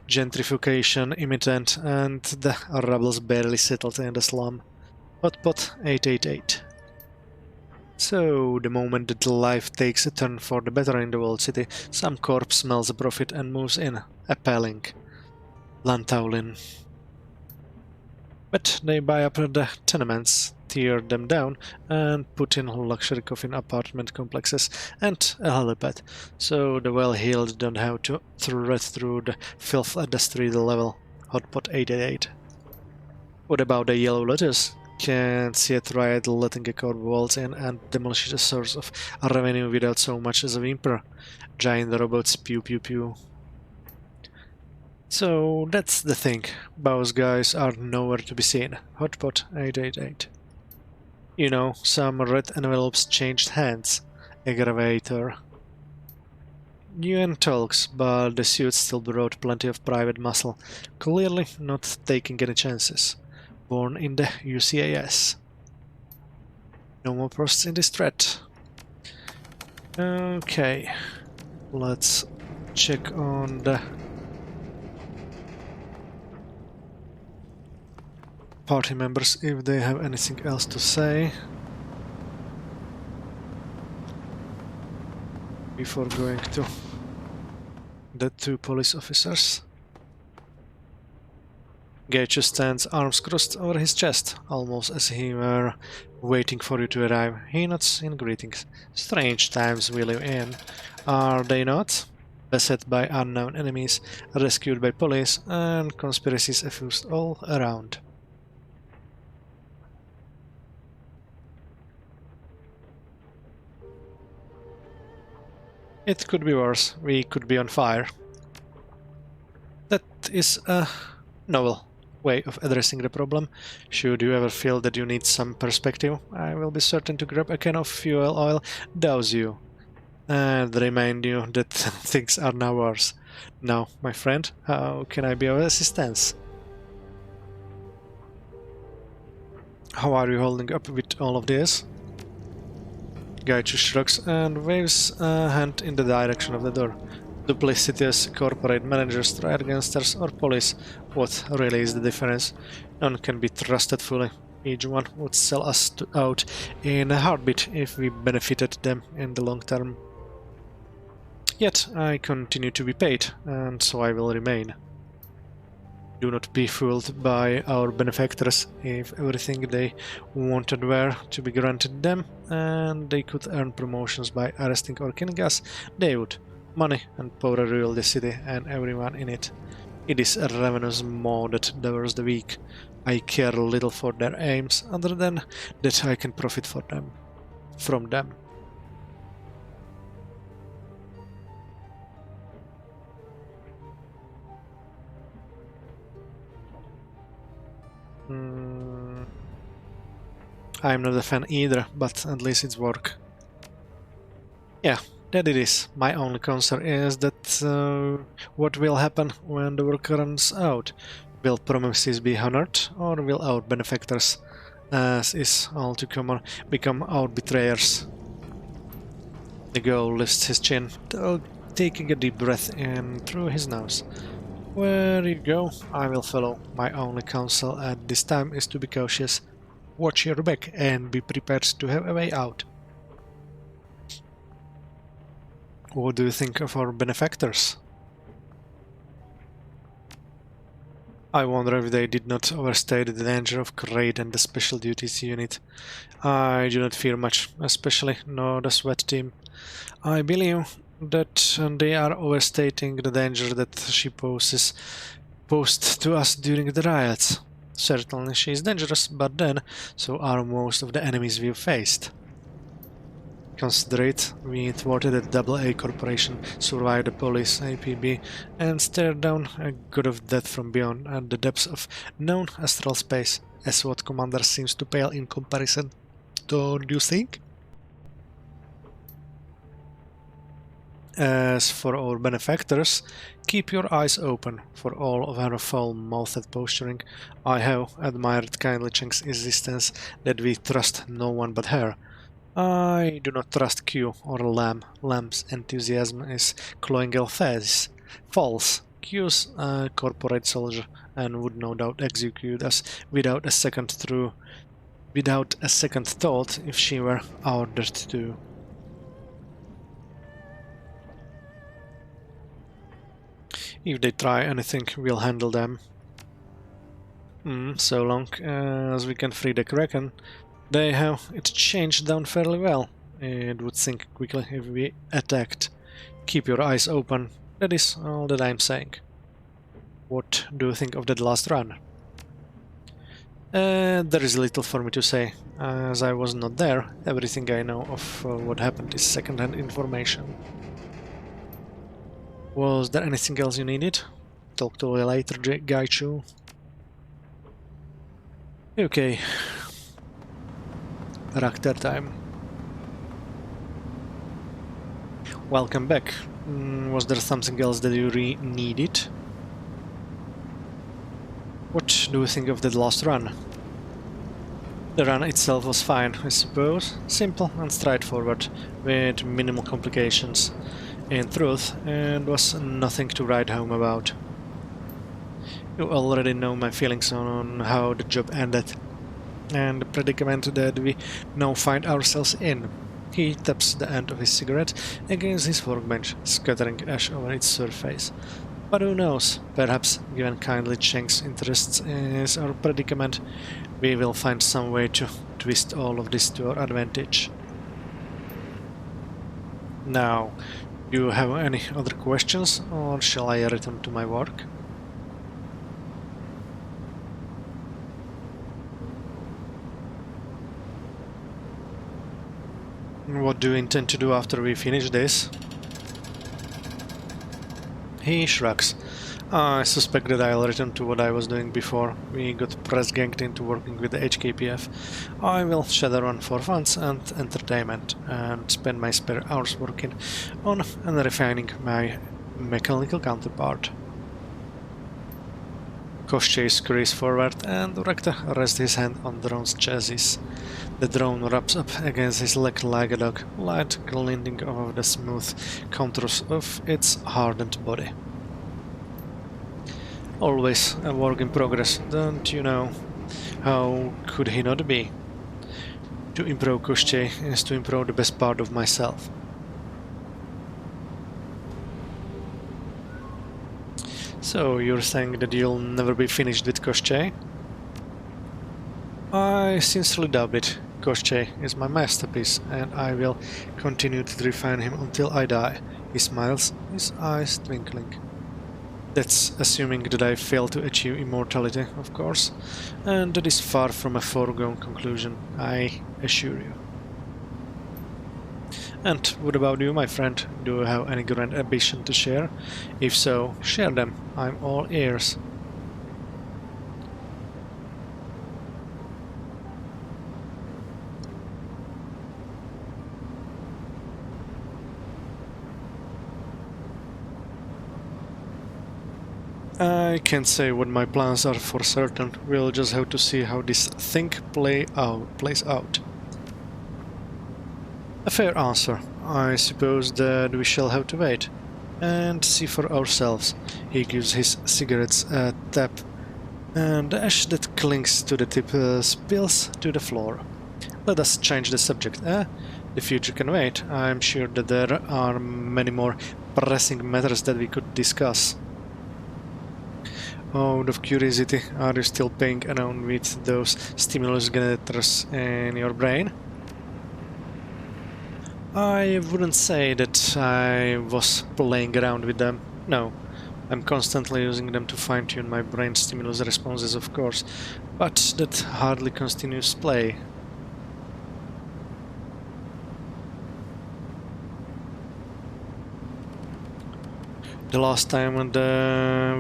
gentrification imminent, and the rebels barely settled in the slum. Hotpot 888. So, the moment that life takes a turn for the better in the walled city, some corp smells a profit and moves in. Appalling. Lantaulin. But they buy up the tenements, tear them down, and put in luxury coffin apartment complexes and a helipad, so the well-heeled don't have to thread through the filth at the street level. Hotpot 888. What about the yellow letters? Can't see a triad letting a corp waltz in and demolish a source of revenue without so much as a whimper. Giant robots pew pew pew. So that's the thing. Both guys are nowhere to be seen. Hotpot 888. You know, some red envelopes changed hands. Aggravator. UN talks, but the suit still brought plenty of private muscle. Clearly not taking any chances. Born in the UCAS. No more posts in this thread. Okay. Let's check on the party members if they have anything else to say before going to the two police officers. Gage stands arms crossed over his chest, almost as he were waiting for you to arrive. He nods in greetings. Strange times we live in, are they not? Beset by unknown enemies, rescued by police, and conspiracies effused all around. It could be worse. We could be on fire. That is a novel way of addressing the problem. Should you ever feel that you need some perspective, I will be certain to grab a can of fuel oil, douse you, and remind you that things are now worse. Now, my friend, how can I be of assistance? How are you holding up with all of this? Gaichu shrugs and waves a hand in the direction of the door. Duplicitous corporate managers, triad gangsters, or police. What really is the difference? None can be trusted fully. Each one would sell us out in a heartbeat if we benefited them in the long term. Yet I continue to be paid, and so I will remain. Do not be fooled by our benefactors. If everything they wanted were to be granted them, and they could earn promotions by arresting or killing us, they would. Money and power rule the city and everyone in it. It is a ravenous maw that devours the weak. I care little for their aims, other than that I can profit from them. I'm not a fan either, but at least it's work. Yeah, that it is. My only concern is that what will happen when the work runs out? Will promises be honored, or will our benefactors, as is all too common, become our betrayers? The ghoul lifts his chin, taking a deep breath in through his nose. Where you go, I will follow. My only counsel at this time is to be cautious. Watch your back and be prepared to have a way out. What do you think of our benefactors? I wonder if they did not overstate the danger of Kraid and the Special Duties Unit. I do not fear much, especially nor the SWAT team. I believe that they are overstating the danger that she posed to us during the riots. Certainly she is dangerous, but then so are most of the enemies we've faced. Consider it, we thwarted a AA corporation, survived the police, APB, and stared down a god of death from beyond at the depths of known astral space. A SWAT commander seems to pale in comparison. Don't you think? As for our benefactors, keep your eyes open for all of her foul-mouthed posturing. I have admired kindly Cheng's insistence that we trust no one but her. I do not trust Q or Lamb. Lamb's enthusiasm is cloying false. accuse a corporate soldier and would no doubt execute us without a second thought if she were ordered to. If they try anything, we'll handle them. So long as we can free the Kraken, they have it changed down fairly well. It would sink quickly if we attacked. Keep your eyes open, that is all that I'm saying. What do you think of that last run? There is little for me to say. As I was not there, everything I know of what happened is second-hand information. Was there anything else you needed? Talk to you later, Gaichu. Okay. Rakter time. Welcome back. Was there something else that you needed? What do you think of that last run? The run itself was fine, I suppose. Simple and straightforward, with minimal complications. In truth, it was nothing to write home about. You already know my feelings on how the job ended, and the predicament that we now find ourselves in. He taps the end of his cigarette against his workbench, scattering ash over its surface. But who knows, perhaps, given kindly Cheng's interests in our predicament, we will find some way to twist all of this to our advantage. Now, do you have any other questions, or shall I return to my work? What do you intend to do after we finish this? He shrugs. I suspect that I'll return to what I was doing before we got press-ganged into working with the HKPF. I will Shadowrun for funds and entertainment, and spend my spare hours working on and refining my mechanical counterpart. Koshchei scurries forward and Rekta rests his hand on the drone's chassis. The drone rubs up against his leg like a dog, light glinting over the smooth contours of its hardened body. Always a work in progress, don't you know? How could he not be? To improve Koshchei is to improve the best part of myself. So, you're saying that you'll never be finished with Koshchei? I sincerely doubt it. Koshchei is my masterpiece, and I will continue to refine him until I die. He smiles, his eyes twinkling. That's assuming that I fail to achieve immortality, of course, and that is far from a foregone conclusion, I assure you. And what about you, my friend? Do you have any grand ambition to share? If so, share them. I'm all ears. I can't say what my plans are for certain. We'll just have to see how this thing plays out. A fair answer. I suppose that we shall have to wait and see for ourselves. He gives his cigarettes a tap, and the ash that clings to the tip spills to the floor. Let us change the subject, eh? The future can wait. I'm sure that there are many more pressing matters that we could discuss. Out of curiosity, are you still playing around with those stimulus generators in your brain? I wouldn't say that I was playing around with them. No, I'm constantly using them to fine-tune my brain stimulus responses, of course, but that hardly continues play. The last time when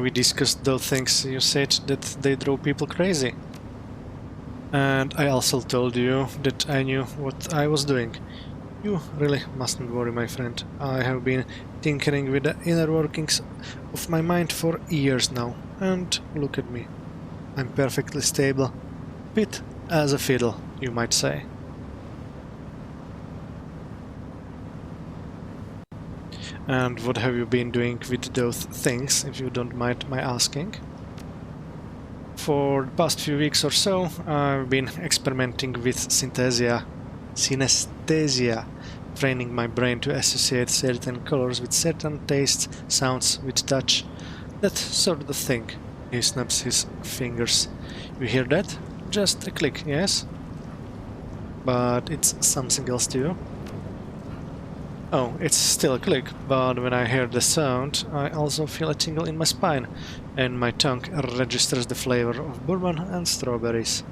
we discussed those things, you said that they drove people crazy. And I also told you that I knew what I was doing. You really mustn't worry, my friend. I have been tinkering with the inner workings of my mind for years now, and look at me. I'm perfectly stable. Fit as a fiddle, you might say. And what have you been doing with those things, if you don't mind my asking? For the past few weeks or so, I've been experimenting with synesthesia, training my brain to associate certain colors with certain tastes, sounds with touch, that sort of thing. He snaps his fingers. You hear that? Just a click, yes? But it's something else to you? Oh, it's still a click, but when I hear the sound, I also feel a tingle in my spine, and my tongue registers the flavor of bourbon and strawberries.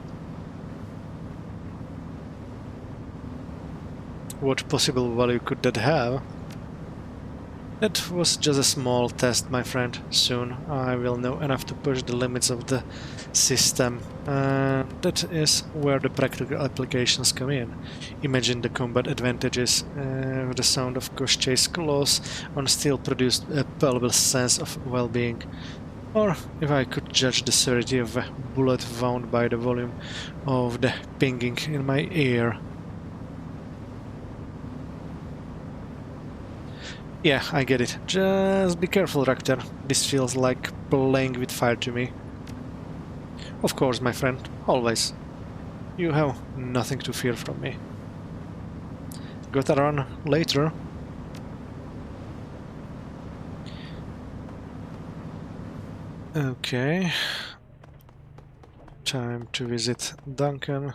What possible value could that have? That was just a small test, my friend. Soon I will know enough to push the limits of the system, and that is where the practical applications come in. Imagine the combat advantages. The sound of Koshchei's claws on steel produced a palpable sense of well-being. Or, if I could judge the severity of a bullet wound by the volume of the pinging in my ear. Yeah, I get it. Just be careful, Rakter. This feels like playing with fire to me. Of course, my friend. Always. You have nothing to fear from me. Gotta run later. Okay. Time to visit Duncan.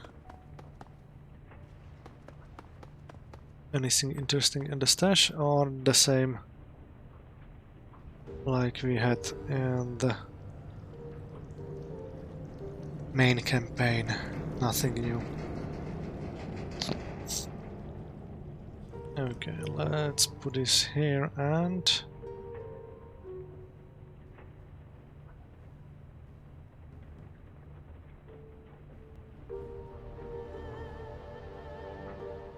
Anything interesting in the stash, or the same like we had in the main campaign? Nothing new. Okay, let's put this here and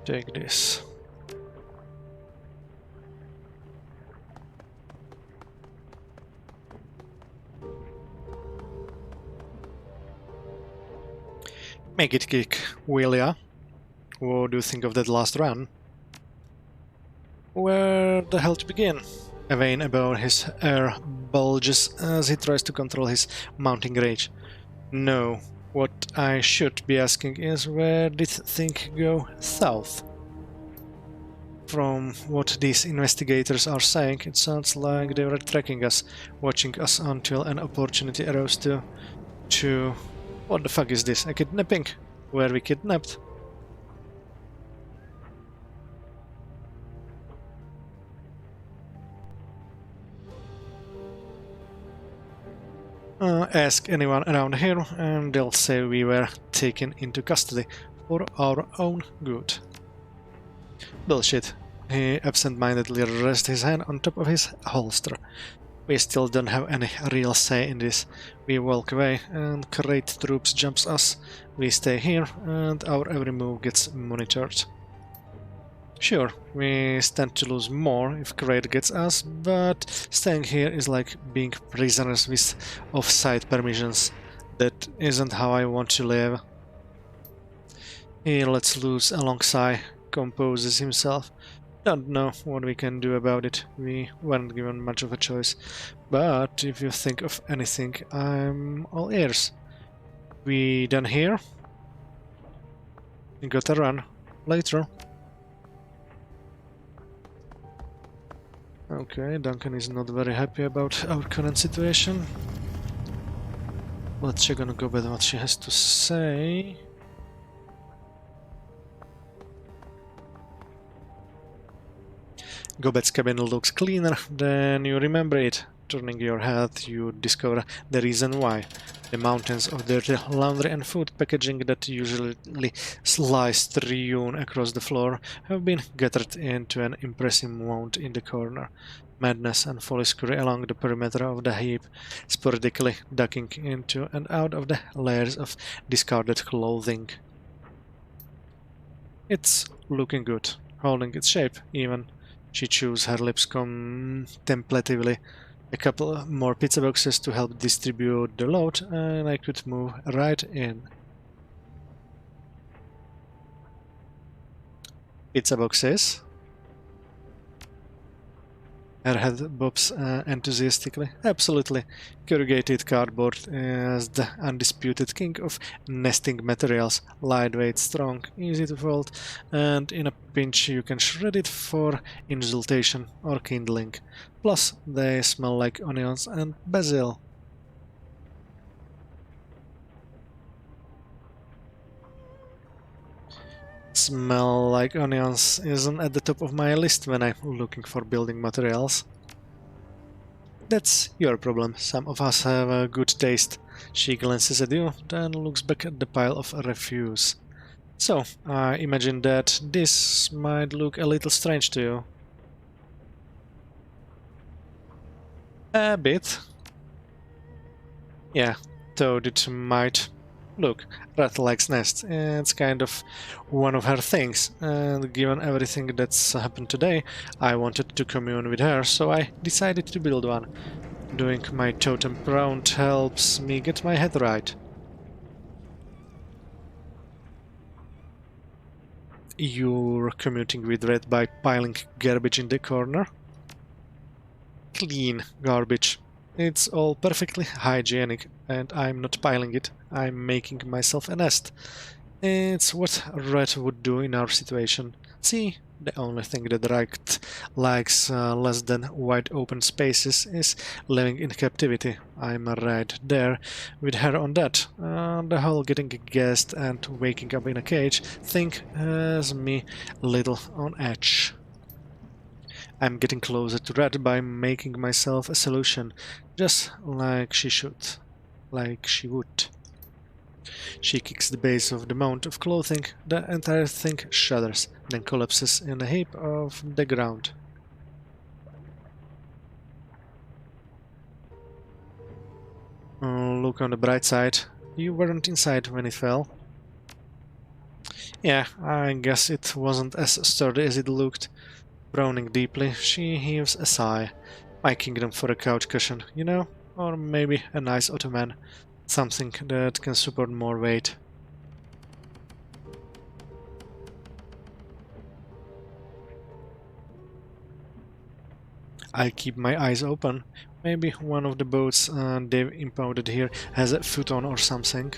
take this. Make it kick, will ya? What do you think of that last run? Where the hell to begin? A vein above his ear bulges as he tries to control his mounting rage. No, what I should be asking is, where did things go south? From what these investigators are saying, it sounds like they were tracking us, watching us until an opportunity arose to... What the fuck is this? A kidnapping? Were we kidnapped? Ask anyone around here and they'll say we were taken into custody for our own good. Bullshit. He absent-mindedly rests his hand on top of his holster. We still don't have any real say in this. We walk away and Crate Troops jumps us. We stay here and our every move gets monitored. Sure, we stand to lose more if Crate gets us, but staying here is like being prisoners with off-site permissions. That isn't how I want to live. He lets loose a long sigh, composes himself. Don't know what we can do about it. We weren't given much of a choice. But if you think of anything, I'm all ears. We done here? We gotta run. Later. Okay, Duncan is not very happy about our current situation. Let's check on Gobet what she has to say. Gobet's cabin looks cleaner than you remember it. Turning your head, you discover the reason why. The mountains of dirty laundry and food packaging that usually lie strewn across the floor have been gathered into an impressive mound in the corner. Madness and folly scurry along the perimeter of the heap, sporadically ducking into and out of the layers of discarded clothing. It's looking good, holding its shape, even. She chews her lips contemplatively. A couple more pizza boxes to help distribute the load, and I could move right in. Pizza boxes? Her head bobs enthusiastically. Absolutely. Corrugated cardboard is the undisputed king of nesting materials. Lightweight, strong, easy to fold, and in a pinch you can shred it for insulation or kindling. Plus, they smell like onions and basil. Smell like onions isn't at the top of my list when I'm looking for building materials. That's your problem. Some of us have a good taste. She glances at you, then looks back at the pile of refuse. So, I imagine that this might look a little strange to you. A bit. Yeah, thought it might. Look, Rat likes nest. It's kind of one of her things, and given everything that's happened today, I wanted to commune with her, so I decided to build one. Doing my totem round helps me get my head right. You're commuting with Red by piling garbage in the corner? Clean garbage. It's all perfectly hygienic, and I'm not piling it. I'm making myself a nest. It's what Red would do in our situation. See, the only thing that Red likes less than wide open spaces is living in captivity. I'm right there with her on that. The whole getting gassed and waking up in a cage thing has me a little on edge. I'm getting closer to Red by making myself a solution, just like she should. Like she would. She kicks the base of the mound of clothing, the entire thing shudders, then collapses in a heap of the ground. Look on the bright side. You weren't inside when it fell. Yeah, I guess it wasn't as sturdy as it looked. Browning deeply, she heaves a sigh. My kingdom for a couch cushion, you know? Or maybe a nice ottoman. Something that can support more weight. I keep my eyes open. Maybe one of the boats they've impounded here has a futon or something.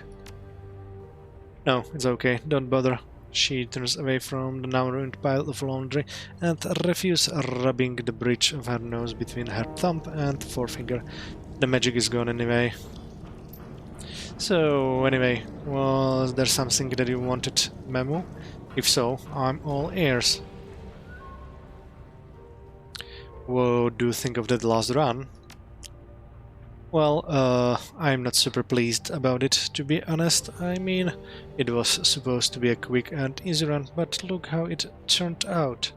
No, it's okay, don't bother. She turns away from the now ruined pile of laundry and refuses rubbing the bridge of her nose between her thumb and forefinger. The magic is gone anyway. So, anyway, was there something that you wanted, Memo? If so, I'm all ears. What do you think of that last run? Well, I'm not super pleased about it, to be honest. I mean, it was supposed to be a quick and easy run, but look how it turned out.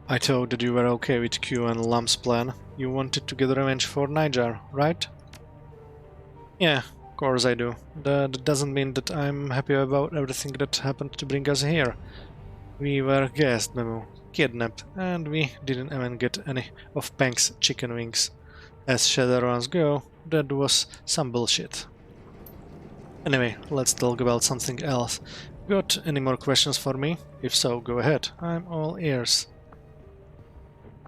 I thought that you were okay with Q and Lump's plan. You wanted to get revenge for Niger, right? Yeah, of course I do. That doesn't mean that I'm happy about everything that happened to bring us here. We were guessed, Memo, kidnapped, and we didn't even get any of Pank's chicken wings. As Shadowruns go, that was some bullshit. Anyway, let's talk about something else. Got any more questions for me? If so, go ahead. I'm all ears.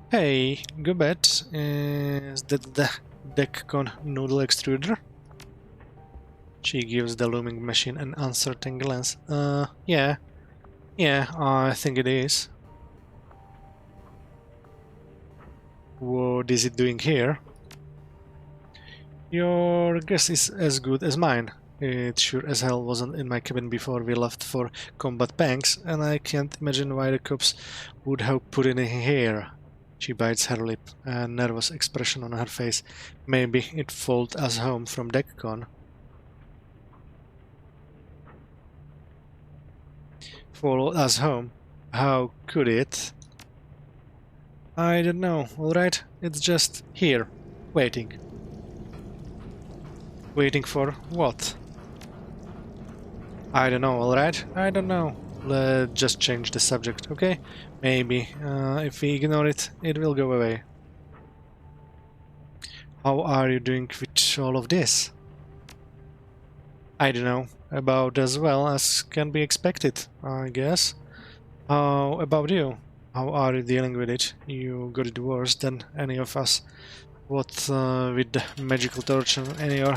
Hey, Gobet, is that the Deckcon noodle extruder? She gives the looming machine an uncertain glance. Yeah. Yeah, I think it is. What is it doing here? Your guess is as good as mine. It sure as hell wasn't in my cabin before we left for combat Panks, and I can't imagine why the cops would have put it in here. She bites her lip, a nervous expression on her face. Maybe it followed us home from DECCON. Followed us home? How could it? I don't know, alright? It's just here, waiting. Waiting for what? I don't know, alright? I don't know. Let's just change the subject, okay? Maybe, if we ignore it, it will go away. How are you doing with all of this? I don't know, about as well as can be expected, I guess. How about you? How are you dealing with it? You got it worse than any of us. What with the magical torch and your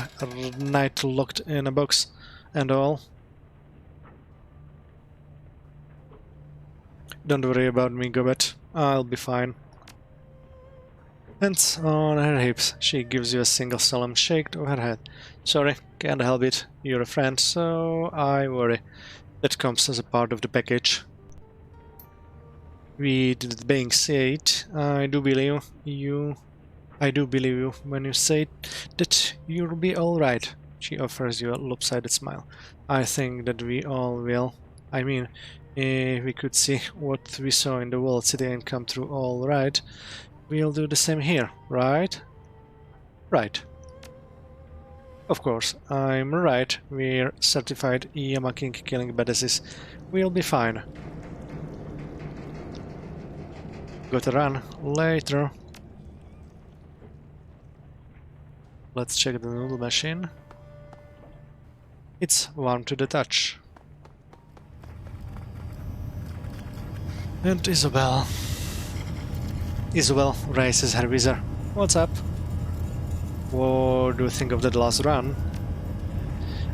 night locked in a box and all? Don't worry about me, Gobet. I'll be fine. Hands on her hips, she gives you a single solemn shake of her head. Sorry, can't help it. You're a friend, so I worry. That comes as a part of the package. With that being said, I do believe you when you say that you'll be alright. She offers you a lopsided smile. I think that we all will. I mean, if we could see what we saw in the world city and come through all right, we'll do the same here, right? Right. Of course, I'm right. We're certified Yamaking killing badasses. We'll be fine. Gotta run later. Let's check the noodle machine. It's warm to the touch. And Isabel raises her visor. What's up? What do you think of that last run?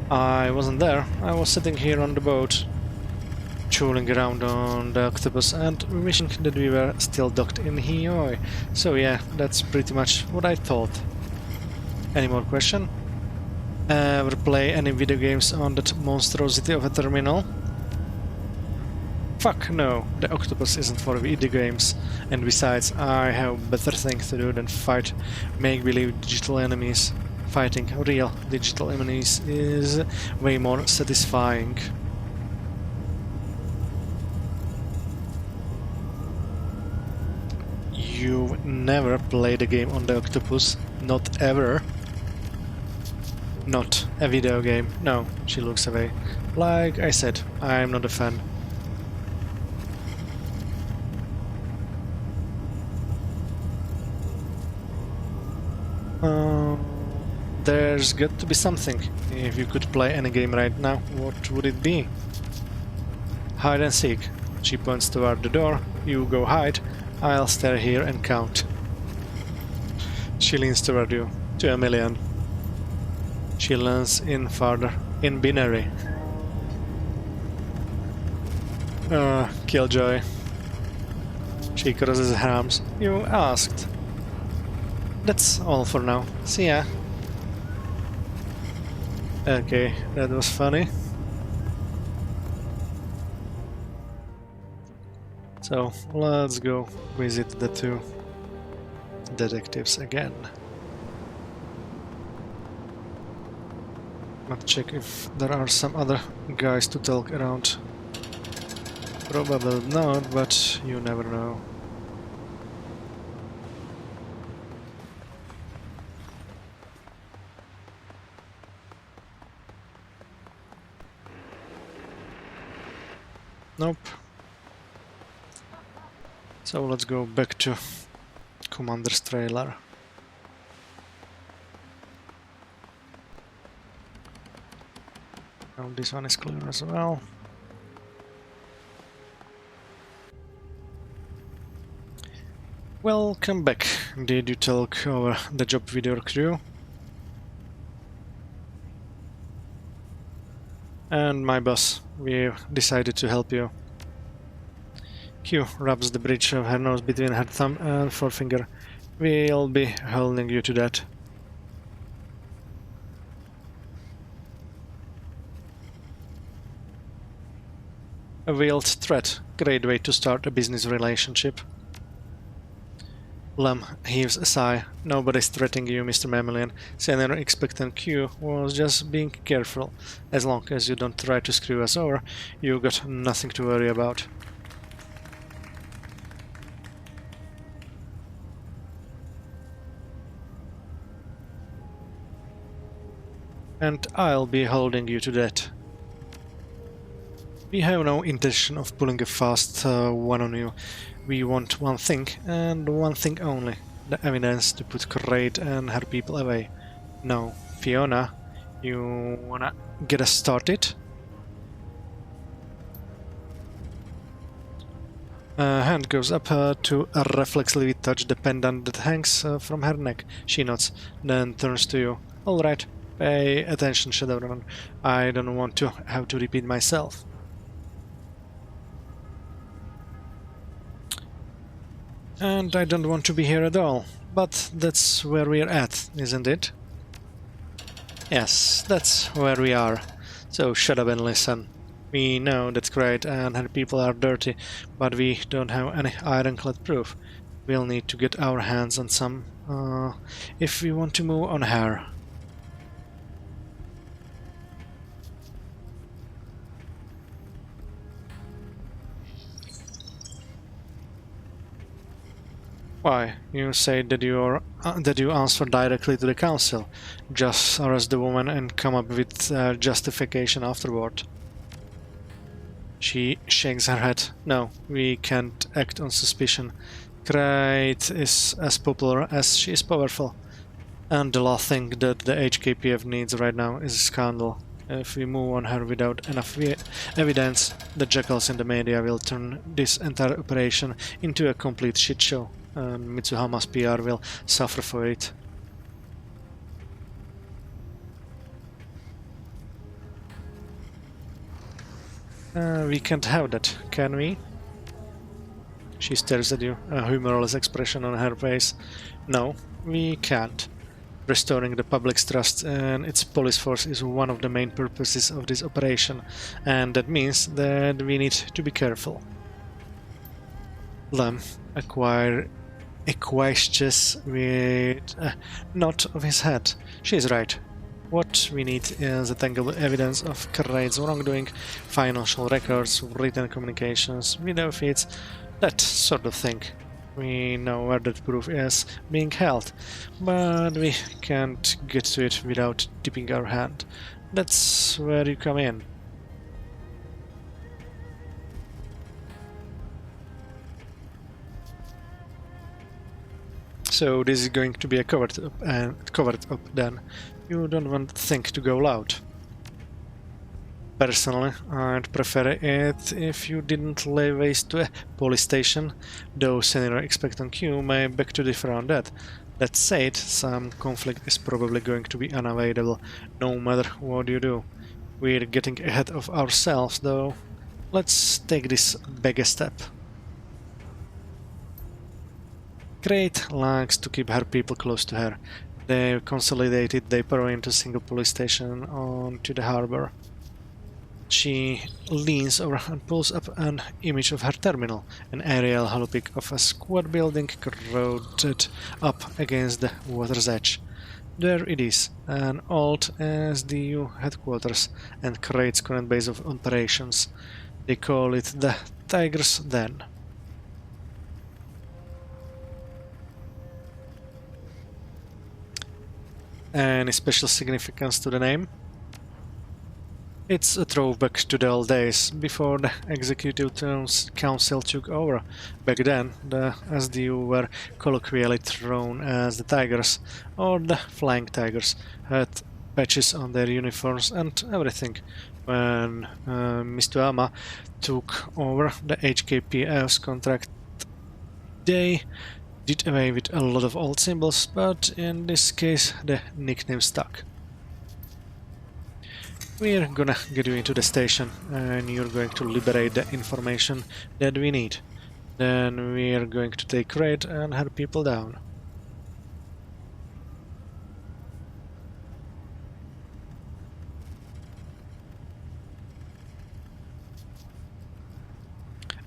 I wasn't there. I was sitting here on the boat, chewing around on the octopus and wishing that we were still docked in Hioi. So yeah, that's pretty much what I thought. Any more question? Ever play any video games on that monstrosity of a terminal? Fuck no, the octopus isn't for video games, and besides, I have better things to do than fight make-believe digital enemies. Fighting real digital enemies is way more satisfying. You've never played a game on the octopus? Not ever? Not a video game. No, she looks away. Like I said, I'm not a fan. There's got to be something. If you could play any game right now, what would it be? Hide and seek. She points toward the door. You go hide. I'll stay here and count. She leans toward you. 2 million. She leans in farther. In binary. Killjoy. She crosses her arms. You asked. That's all for now. See ya. Okay, that was funny. So, let's go visit the two detectives again. Let's check if there are some other guys to talk around. Probably not, but you never know. Nope. So let's go back to Commander's trailer. Now this one is clear as well. Welcome back. Did you talk over the job with your crew? And my boss, we've decided to help you. Q rubs the bridge of her nose between her thumb and forefinger. We'll be holding you to that. A veiled threat. Great way to start a business relationship. Lem heaves a sigh. Nobody's threatening you, Mr. Mammalian. Senior Expectant Q was just being careful. As long as you don't try to screw us over, you got nothing to worry about. And I'll be holding you to that. We have no intention of pulling a fast one on you. We want one thing, and one thing only. the evidence to put Kraid and her people away. Now, Fiona, you wanna get us started? A hand goes up to reflexively touch the pendant that hangs from her neck. She nods, then turns to you. Alright, pay attention, Shadowrun. I don't want to have to repeat myself. And I don't want to be here at all. But that's where we're at, isn't it? Yes, that's where we are. So shut up and listen. We know that's great and her people are dirty, but we don't have any ironclad proof. We'll need to get our hands on some, if we want to move on her. Why, you say that you answer directly to the council. Just arrest the woman and come up with justification afterward. She shakes her head. No, we can't act on suspicion. Crate is as popular as she is powerful. And the last thing that the HKPF needs right now is a scandal. If we move on her without enough evidence, the jackals in the media will turn this entire operation into a complete shit show, and Mitsuhama's PR will suffer for it. We can't have that, can we? She stares at you, a humorless expression on her face. No, we can't. Restoring the public's trust in its police force is one of the main purposes of this operation, and that means that we need to be careful. Lem equations with a nod of his head. She is right. What we need is a tangible evidence of Kraid's wrongdoing, financial records, written communications, video feeds, that sort of thing. We know where that proof is being held, but we can't get to it without tipping our hand. That's where you come in. So this is going to be a covered up then. You don't want the thing to go loud. Personally, I'd prefer it if you didn't lay waste to a police station, though senior expectant Q may beg to differ on that. That said, some conflict is probably going to be unavoidable, no matter what you do. We're getting ahead of ourselves, though. Let's take this bigger step. Great likes to keep her people close to her. They've consolidated their power into a single police station onto the harbor. She leans over and pulls up an image of her terminal, an aerial holopic of a squat building crowded up against the water's edge. There it is, an old SDU headquarters and Kraid's current base of operations. They call it the Tiger's Den. Any special significance to the name? It's a throwback to the old days, before the Executive Council took over. Back then, the SDU were colloquially known as the Tigers, or the Flying Tigers, had patches on their uniforms and everything. When Mr. Ama took over the HKPF's contract, they did away with a lot of old symbols, but in this case the nickname stuck. We're gonna get you into the station, and you're going to liberate the information that we need. Then we're going to take Kraid and her people down.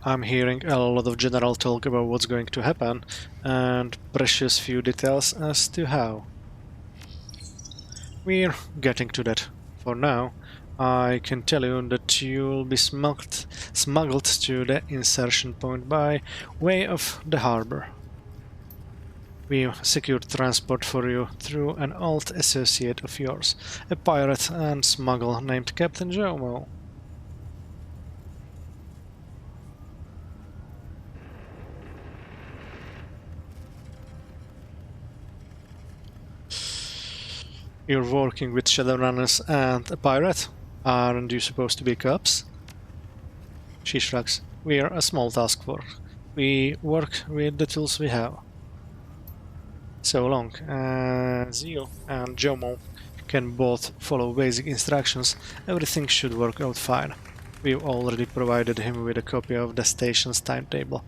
I'm hearing a lot of general talk about what's going to happen, and precious few details as to how. We're getting to that. For now, I can tell you that you'll be smuggled to the insertion point by way of the harbor. We've secured transport for you through an old associate of yours, a pirate and smuggler named Captain Jomo. You're working with Shadowrunners and a pirate? Aren't you supposed to be cops? She shrugs. We're a small task force. We work with the tools we have. So long as you and Jomo can both follow basic instructions, everything should work out fine. We've already provided him with a copy of the station's timetable.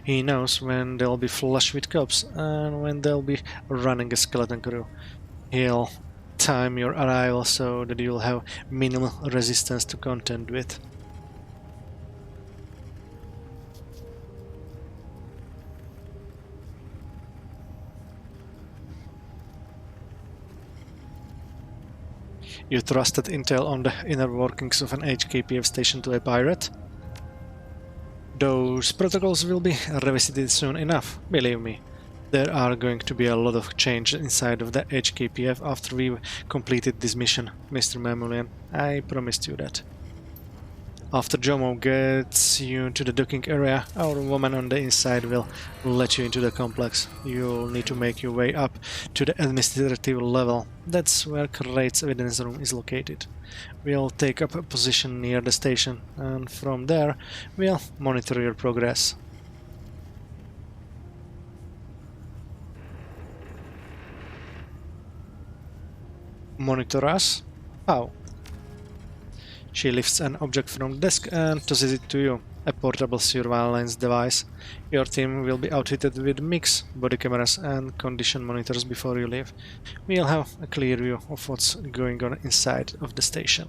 He knows when they'll be flush with cops and when they'll be running a skeleton crew. He'll time your arrival so that you'll have minimal resistance to contend with. You trusted intel on the inner workings of an HKPF station to a pirate? Those protocols will be revisited soon enough, believe me. There are going to be a lot of change inside of the HKPF after we've completed this mission, Mr. Mamulian. I promised you that. After Jomo gets you to the docking area, our woman on the inside will let you into the complex. You'll need to make your way up to the administrative level. That's where Crate's evidence room is located. We'll take up a position near the station, and from there, we'll monitor your progress. Monitor us? How? She lifts an object from the desk and tosses it to you, a portable surveillance device. Your team will be outfitted with MIGs, body cameras and condition monitors before you leave. We'll have a clear view of what's going on inside of the station.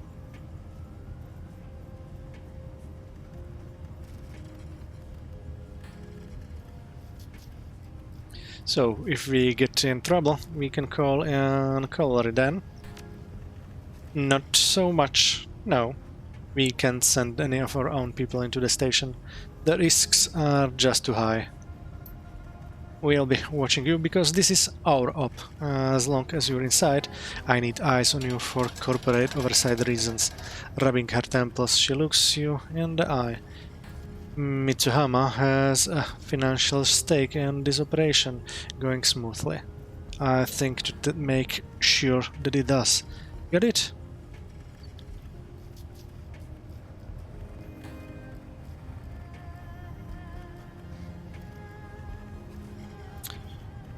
So, if we get in trouble, we can call in cavalry then. Not so much, no. We can't send any of our own people into the station. The risks are just too high. We'll be watching you because this is our op. As long as you're inside, I need eyes on you for corporate oversight reasons. Rubbing her temples, she looks you in the eye. Mitsuhama has a financial stake in this operation going smoothly. I think to make sure that it does. Get it?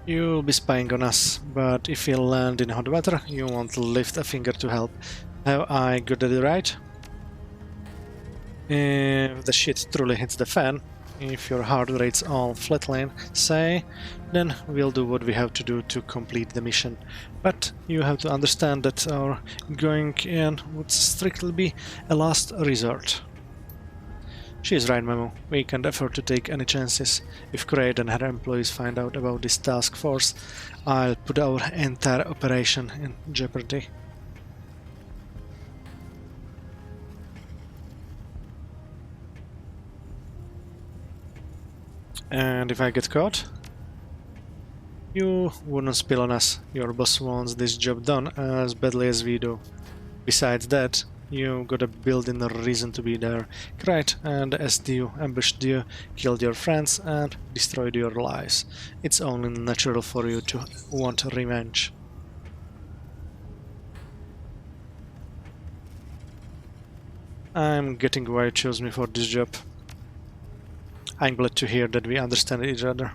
You'll be spying on us, but if you land in hot water, you won't lift a finger to help. Have I got that right? If the shit truly hits the fan, if your heart rate's all flatline, say, then we'll do what we have to do to complete the mission. But you have to understand that our going in would strictly be a last resort. She's right, Memo. We can't afford to take any chances. If Crate and her employees find out about this task force, I'll put our entire operation in jeopardy. And if I get caught? You wouldn't spill on us. Your boss wants this job done as badly as we do. Besides that, you got a built-in reason to be there. Crate and SDU ambushed you, killed your friends, and destroyed your lives. It's only natural for you to want revenge. I'm getting why you chose me for this job. I'm glad to hear that we understand each other.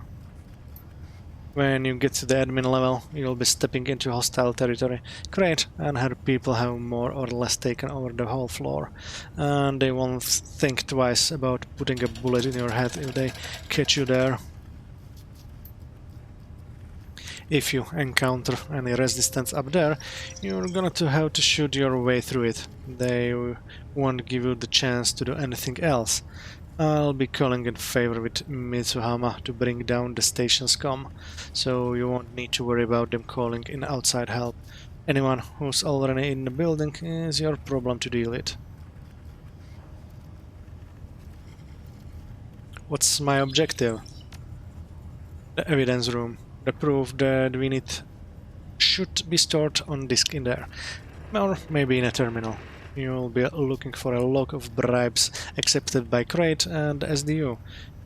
When you get to the admin level, you'll be stepping into hostile territory. Crate and her people have more or less taken over the whole floor, and they won't think twice about putting a bullet in your head if they catch you there. If you encounter any resistance up there, you're gonna have to shoot your way through it. They won't give you the chance to do anything else. I'll be calling in favor with Mitsuhama to bring down the station's comm, so you won't need to worry about them calling in outside help. Anyone who's already in the building is your problem to deal with. What's my objective? The evidence room. The proof that we need should be stored on disk in there, or maybe in a terminal. You'll be looking for a log of bribes accepted by Crate and SDU.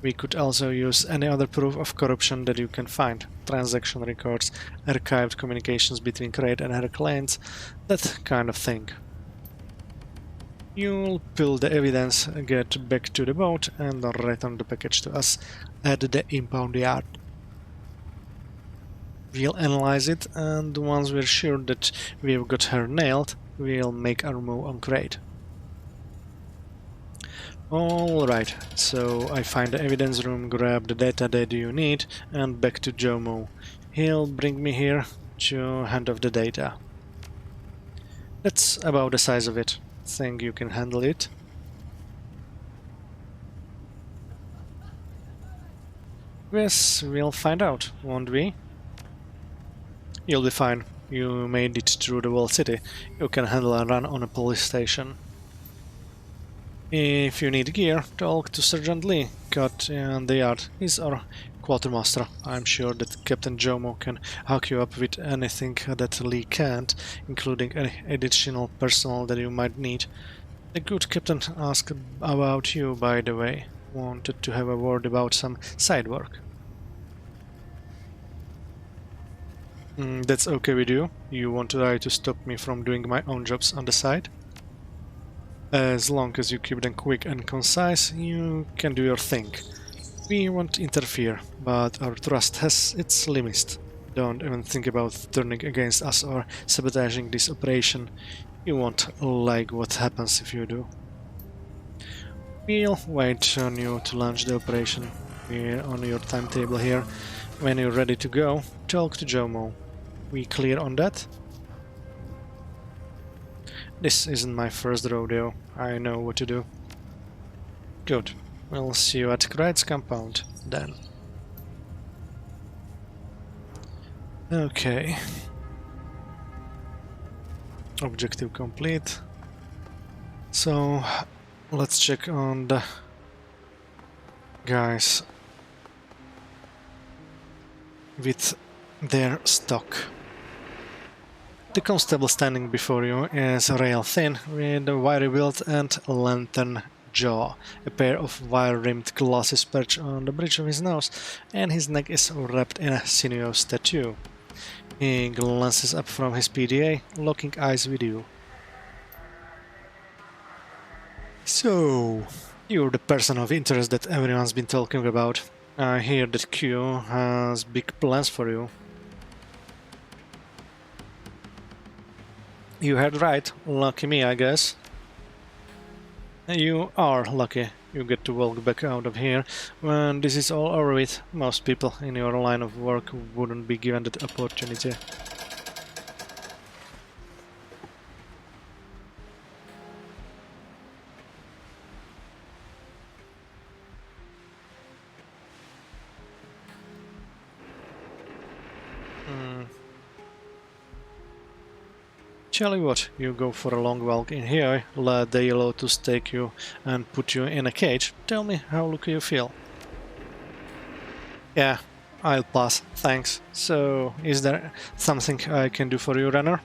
We could also use any other proof of corruption that you can find. Transaction records, archived communications between Crate and her clients, that kind of thing. You'll pull the evidence, get back to the boat, and return the package to us at the impound yard. We'll analyze it, and once we're sure that we've got her nailed, we'll make our move on Crate. Alright, so I find the evidence room, grab the data that you need, and back to Jomo. He'll bring me here to hand off the data. That's about the size of it. Think you can handle it? Yes, we'll find out, won't we? You'll be fine. You made it through the whole city. You can handle a run on a police station. If you need gear, talk to Sergeant Lee, cut in the yard. He's our quartermaster. I'm sure that Captain Jomo can hook you up with anything that Lee can't, including any additional personnel that you might need. The good captain asked about you, by the way. Wanted to have a word about some side work. That's okay with you? You want to try to stop me from doing my own jobs on the side? As long as you keep them quick and concise, you can do your thing. We won't interfere, but our trust has its limits. Don't even think about turning against us or sabotaging this operation. You won't like what happens if you do. We'll wait on you to launch the operation. We're on your timetable here. When you're ready to go, talk to Jomo. We clear on that? This isn't my first rodeo. I know what to do. Good. We'll see you at Kreitz compound, then. Okay. Objective complete. So, let's check on the guys with their stock. The constable standing before you is rail thin, with a wiry build and lantern jaw. A pair of wire-rimmed glasses perch on the bridge of his nose, and his neck is wrapped in a sinuous tattoo. He glances up from his PDA, locking eyes with you. So, you're the person of interest that everyone's been talking about. I hear that Q has big plans for you. You heard right. Lucky me, I guess. You are lucky. You get to walk back out of here when this is all over with. Most people in your line of work wouldn't be given that opportunity. Tell you what, you go for a long walk in here, let the Lotus take you and put you in a cage. Tell me how lucky you feel. Yeah, I'll pass, thanks. So, is there something I can do for you, Renner?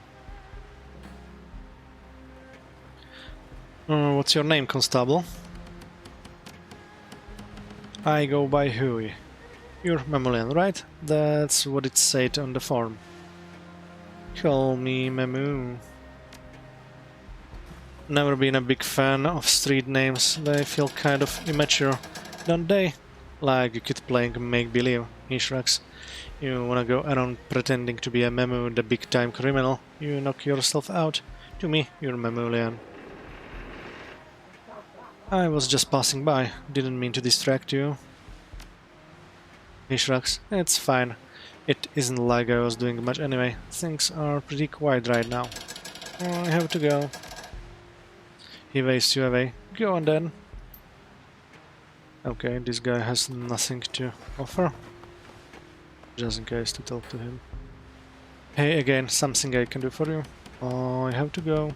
What's your name, Constable? I go by Huey. You're Mammalian, right? That's what it said on the form. Call me Mamu. Never been a big fan of street names. They feel kind of immature, don't they? Like a kid playing make-believe. He shrugs. You wanna go around pretending to be a Mamu, the big-time criminal. You knock yourself out. To me, you're Mammalian. I was just passing by. Didn't mean to distract you. He shrugs. It's fine. It isn't like I was doing much anyway. Things are pretty quiet right now. I have to go. He waves you away. Go on then. Okay, this guy has nothing to offer. Just in case to talk to him. Hey, again, something I can do for you. I have to go.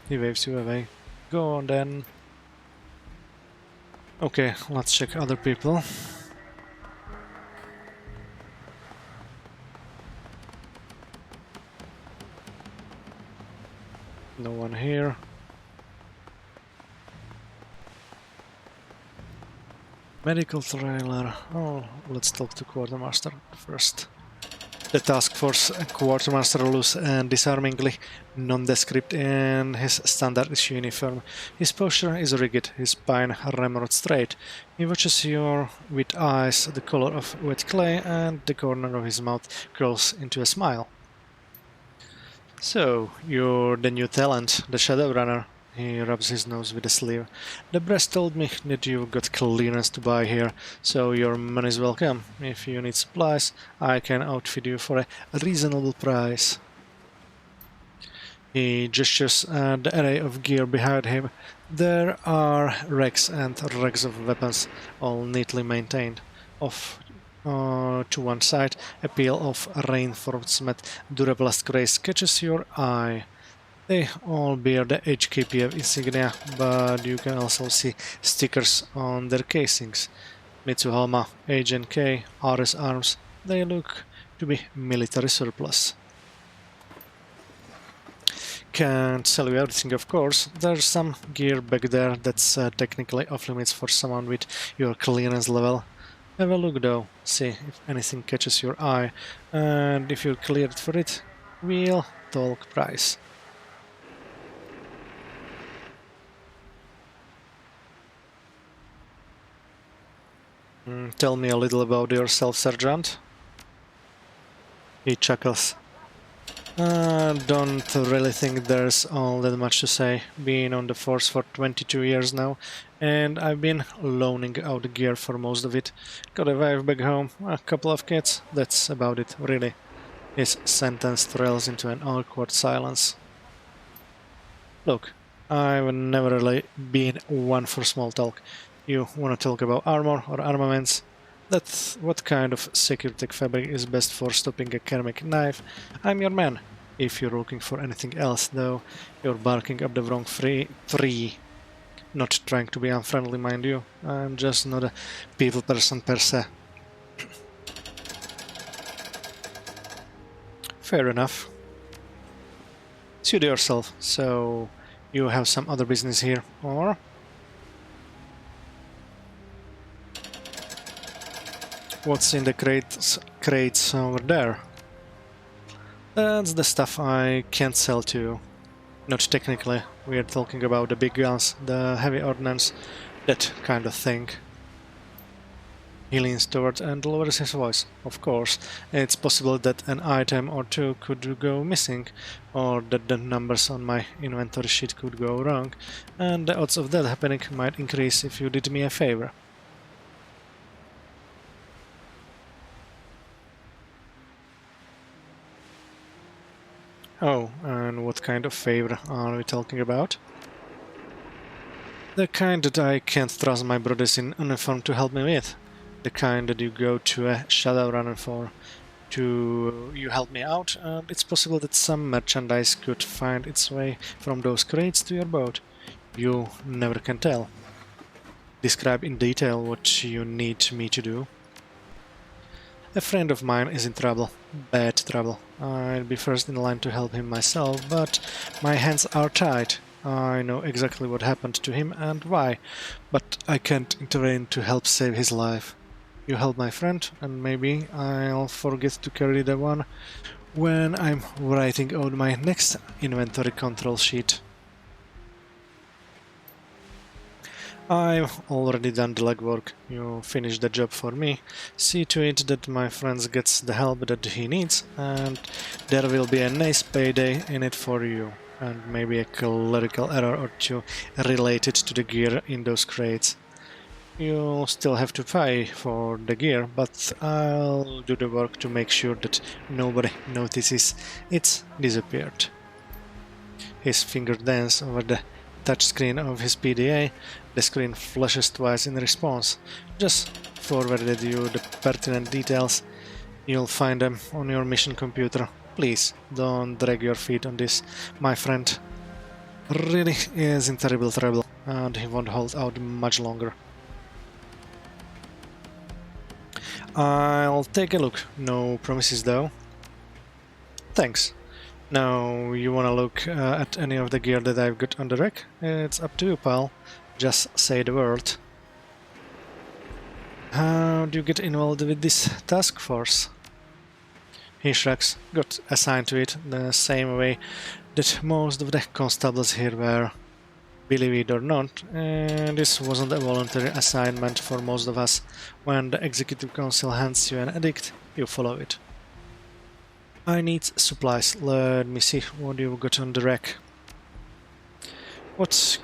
He waves you away. Go on then. Okay, let's check other people. No one here. Medical trailer. Oh, let's talk to Quartermaster first. The task force quartermaster looks disarmingly nondescript in his standard issue uniform. His posture is rigid, his spine ramrod straight. He watches you with eyes the color of wet clay, and the corner of his mouth curls into a smile. So, you're the new talent, the Shadowrunner. He rubs his nose with a sleeve. The breast told me that you've got clearance to buy here, so your money's welcome. If you need supplies, I can outfit you for a reasonable price. He gestures at the array of gear behind him. There are racks and racks of weapons, all neatly maintained. Off to one side, a pile of reinforcement Duraplast crates catches your eye. They all bear the HKPF insignia, but you can also see stickers on their casings. Mitsuhama, Agent K, RS Arms, they look to be military surplus. Can't sell you everything, of course. There's some gear back there that's technically off limits for someone with your clearance level. Have a look though, see if anything catches your eye, and if you're cleared for it, we'll talk price. Tell me a little about yourself, Sergeant. He chuckles. Don't really think there's all that much to say. Been on the force for 22 years now, and I've been loaning out gear for most of it. Got a wife back home, a couple of kids, that's about it, really. His sentence trails into an awkward silence. Look, I've never really been one for small talk. You wanna talk about armor or armaments? That's what kind of security fabric is best for stopping a ceramic knife. I'm your man. If you're looking for anything else, though, you're barking up the wrong tree. Not trying to be unfriendly, mind you. I'm just not a people person per se. Fair enough. Suit yourself. So, you have some other business here, or? What's in the crates over there? That's the stuff I can't sell to you. Not technically. We're talking about the big guns, the heavy ordnance, that kind of thing. He leans toward and lowers his voice. Of course, it's possible that an item or two could go missing, or that the numbers on my inventory sheet could go wrong, and the odds of that happening might increase if you did me a favor. Oh, and what kind of favor are we talking about? The kind that I can't trust my brothers in uniform to help me with. The kind that you go to a Shadowrunner for. You help me out, and it's possible that some merchandise could find its way from those crates to your boat. You never can tell. Describe in detail what you need me to do. A friend of mine is in trouble. Bad trouble. I'd be first in line to help him myself, but my hands are tied. I know exactly what happened to him and why, but I can't intervene to help save his life. You help my friend, and maybe I'll forget to carry the one when I'm writing out my next inventory control sheet. I've already done the legwork. You finish the job for me. See to it that my friend gets the help that he needs, and there will be a nice payday in it for you. And maybe a clerical error or two related to the gear in those crates. You'll still have to pay for the gear, but I'll do the work to make sure that nobody notices it's disappeared. His finger dance over the touchscreen of his PDA. The screen flashes twice in response. Just forwarded you the pertinent details. You'll find them on your mission computer. Please, don't drag your feet on this. My friend really is in terrible trouble, and he won't hold out much longer. I'll take a look. No promises though. Thanks. Now, you wanna look at any of the gear that I've got on the rack? It's up to you, pal. Just say the word. How do you get involved with this task force? He shrugs. Got assigned to it the same way that most of the constables here were. Believe it or not, this wasn't a voluntary assignment for most of us. When the Executive Council hands you an edict, you follow it. I need supplies. Let me see what you've got on the rack. What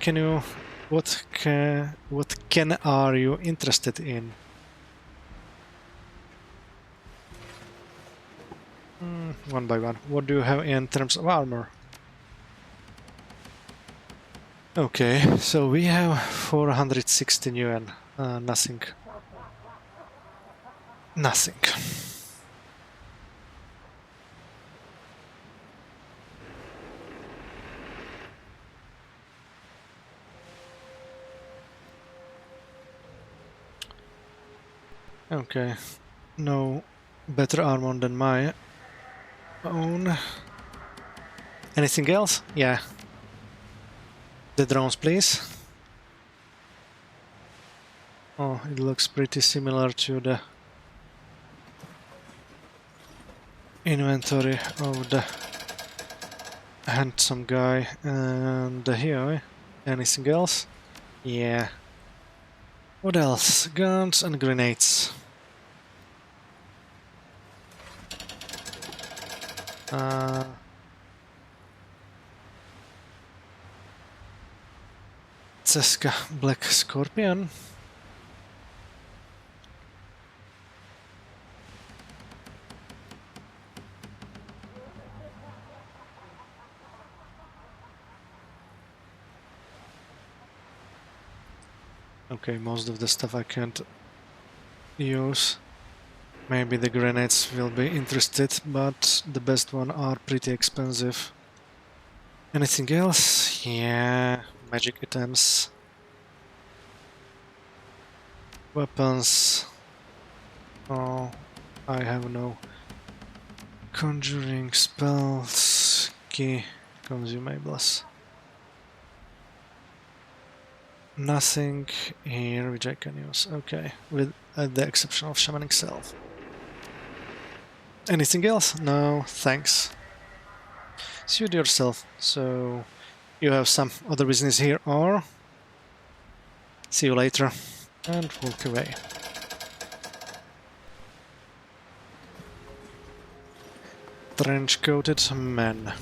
are you interested in? One by one. What do you have in terms of armor? Okay, so we have 416 yuan. Nothing. Nothing. Okay, no better armor than my own. Anything else? Yeah. The drones, please. Oh, it looks pretty similar to the inventory of the handsome guy and here. Anything else? Yeah. What else? Guns and grenades. Ceska Black Scorpion. Okay, most of the stuff I can't use. Maybe the grenades will be interested, but the best one are pretty expensive. Anything else? Yeah, magic items. Weapons. Oh, I have no conjuring spells. Key consumables. Nothing here which I can use. Okay, with the exception of shamanic self. Anything else? No, thanks. Suit yourself. So you have some other business here, or see you later, and walk away. Trench-coated man.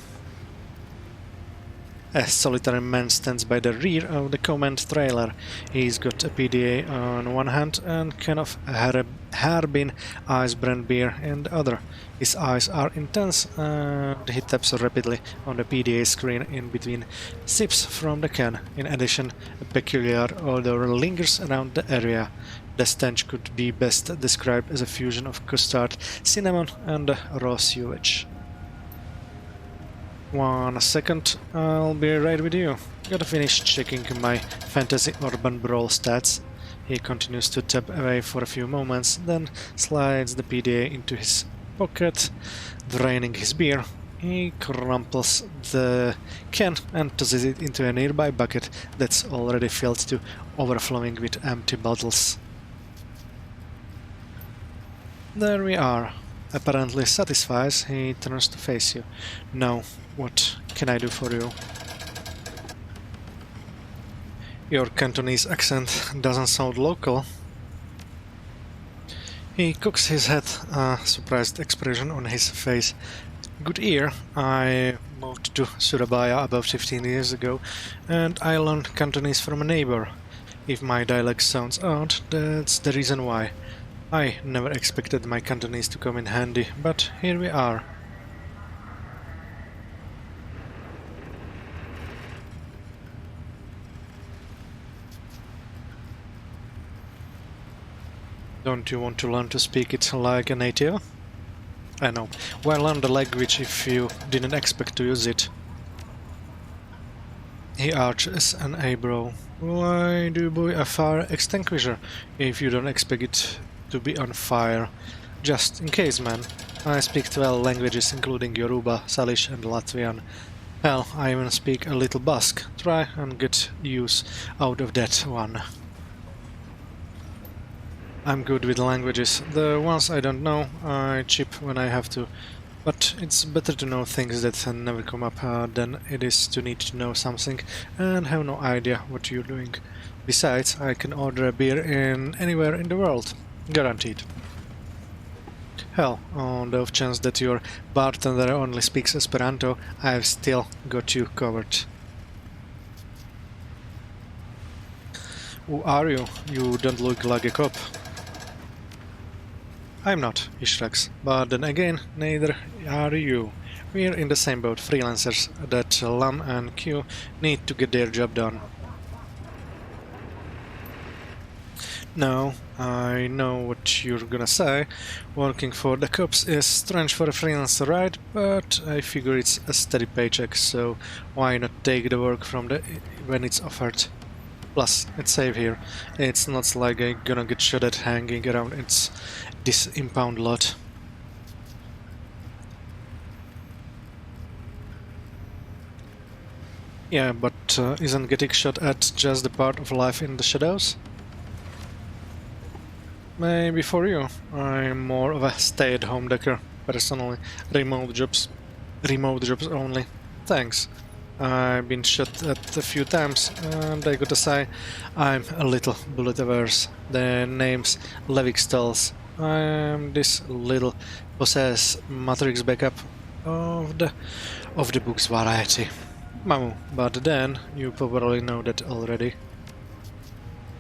A solitary man stands by the rear of the command trailer. He's got a PDA on one hand and kind of harbin ice brand beer in the other. His eyes are intense and he taps rapidly on the PDA screen in between sips from the can. In addition, a peculiar odor lingers around the area. The stench could be best described as a fusion of custard, cinnamon and raw sewage. 1 second, I'll be right with you. Gotta finish checking my fantasy urban brawl stats. He continues to tap away for a few moments, then slides the PDA into his pocket, draining his beer. He crumples the can and tosses it into a nearby bucket that's already filled to overflowing with empty bottles. There we are. Apparently satisfied, he turns to face you. Now, what can I do for you? Your Cantonese accent doesn't sound local. He cocks his head, a surprised expression on his face. Good ear. I moved to Surabaya about 15 years ago, and I learned Cantonese from a neighbor. If my dialect sounds odd, that's the reason why. I never expected my Cantonese to come in handy, but here we are. Don't you want to learn to speak it like a native? I know. Why learn the language if you didn't expect to use it? He arches an eyebrow. Why do you buy a fire extinguisher if you don't expect it to be on fire? Just in case, man. I speak 12 languages including Yoruba, Salish and Latvian. Hell, I even speak a little Basque. Try and get use out of that one. I'm good with languages. The ones I don't know, I chip when I have to. But it's better to know things that never come up than it is to need to know something and have no idea what you're doing. Besides, I can order a beer in anywhere in the world. Guaranteed. Hell, on the off chance that your bartender only speaks Esperanto, I've still got you covered. Who are you? You don't look like a cop. I'm not, he shrugs. But then again, neither are you. We're in the same boat, freelancers that Lam and Q need to get their job done. No, I know what you're gonna say. Working for the cops is strange for a freelancer, right? But I figure it's a steady paycheck, so why not take the work from the when it's offered? Plus, it's safe here. It's not like I'm gonna get shot at hanging around this impound lot. Yeah, but isn't getting shot at just a part of life in the shadows? Maybe for you. I'm more of a stay-at-home decker, personally. Remote jobs only. Thanks. I've been shot at a few times, and I gotta say, I'm a little bullet averse. The name's Levick Stalls. I'm this little possessed Matrix backup of the book's variety. Mamu, but then you probably know that already.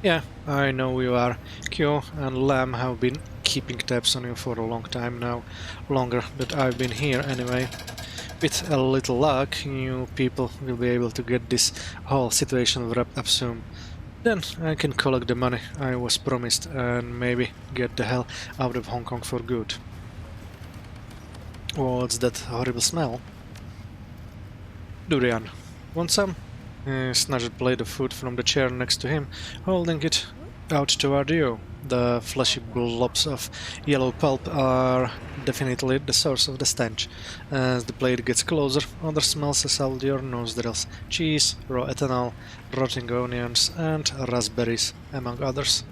Yeah, I know you are. Kyo and Lam have been keeping tabs on you for a long time now. Longer than I've been here anyway. With a little luck, you people will be able to get this whole situation wrapped up soon. Then I can collect the money I was promised and maybe get the hell out of Hong Kong for good. What's that horrible smell? Durian. Want some? He snatched a plate of food from the chair next to him, holding it out toward you. The fleshy blobs of yellow pulp are definitely the source of the stench. As the plate gets closer, other smells assault your nostrils: cheese, raw ethanol, rotting onions, and raspberries, among others.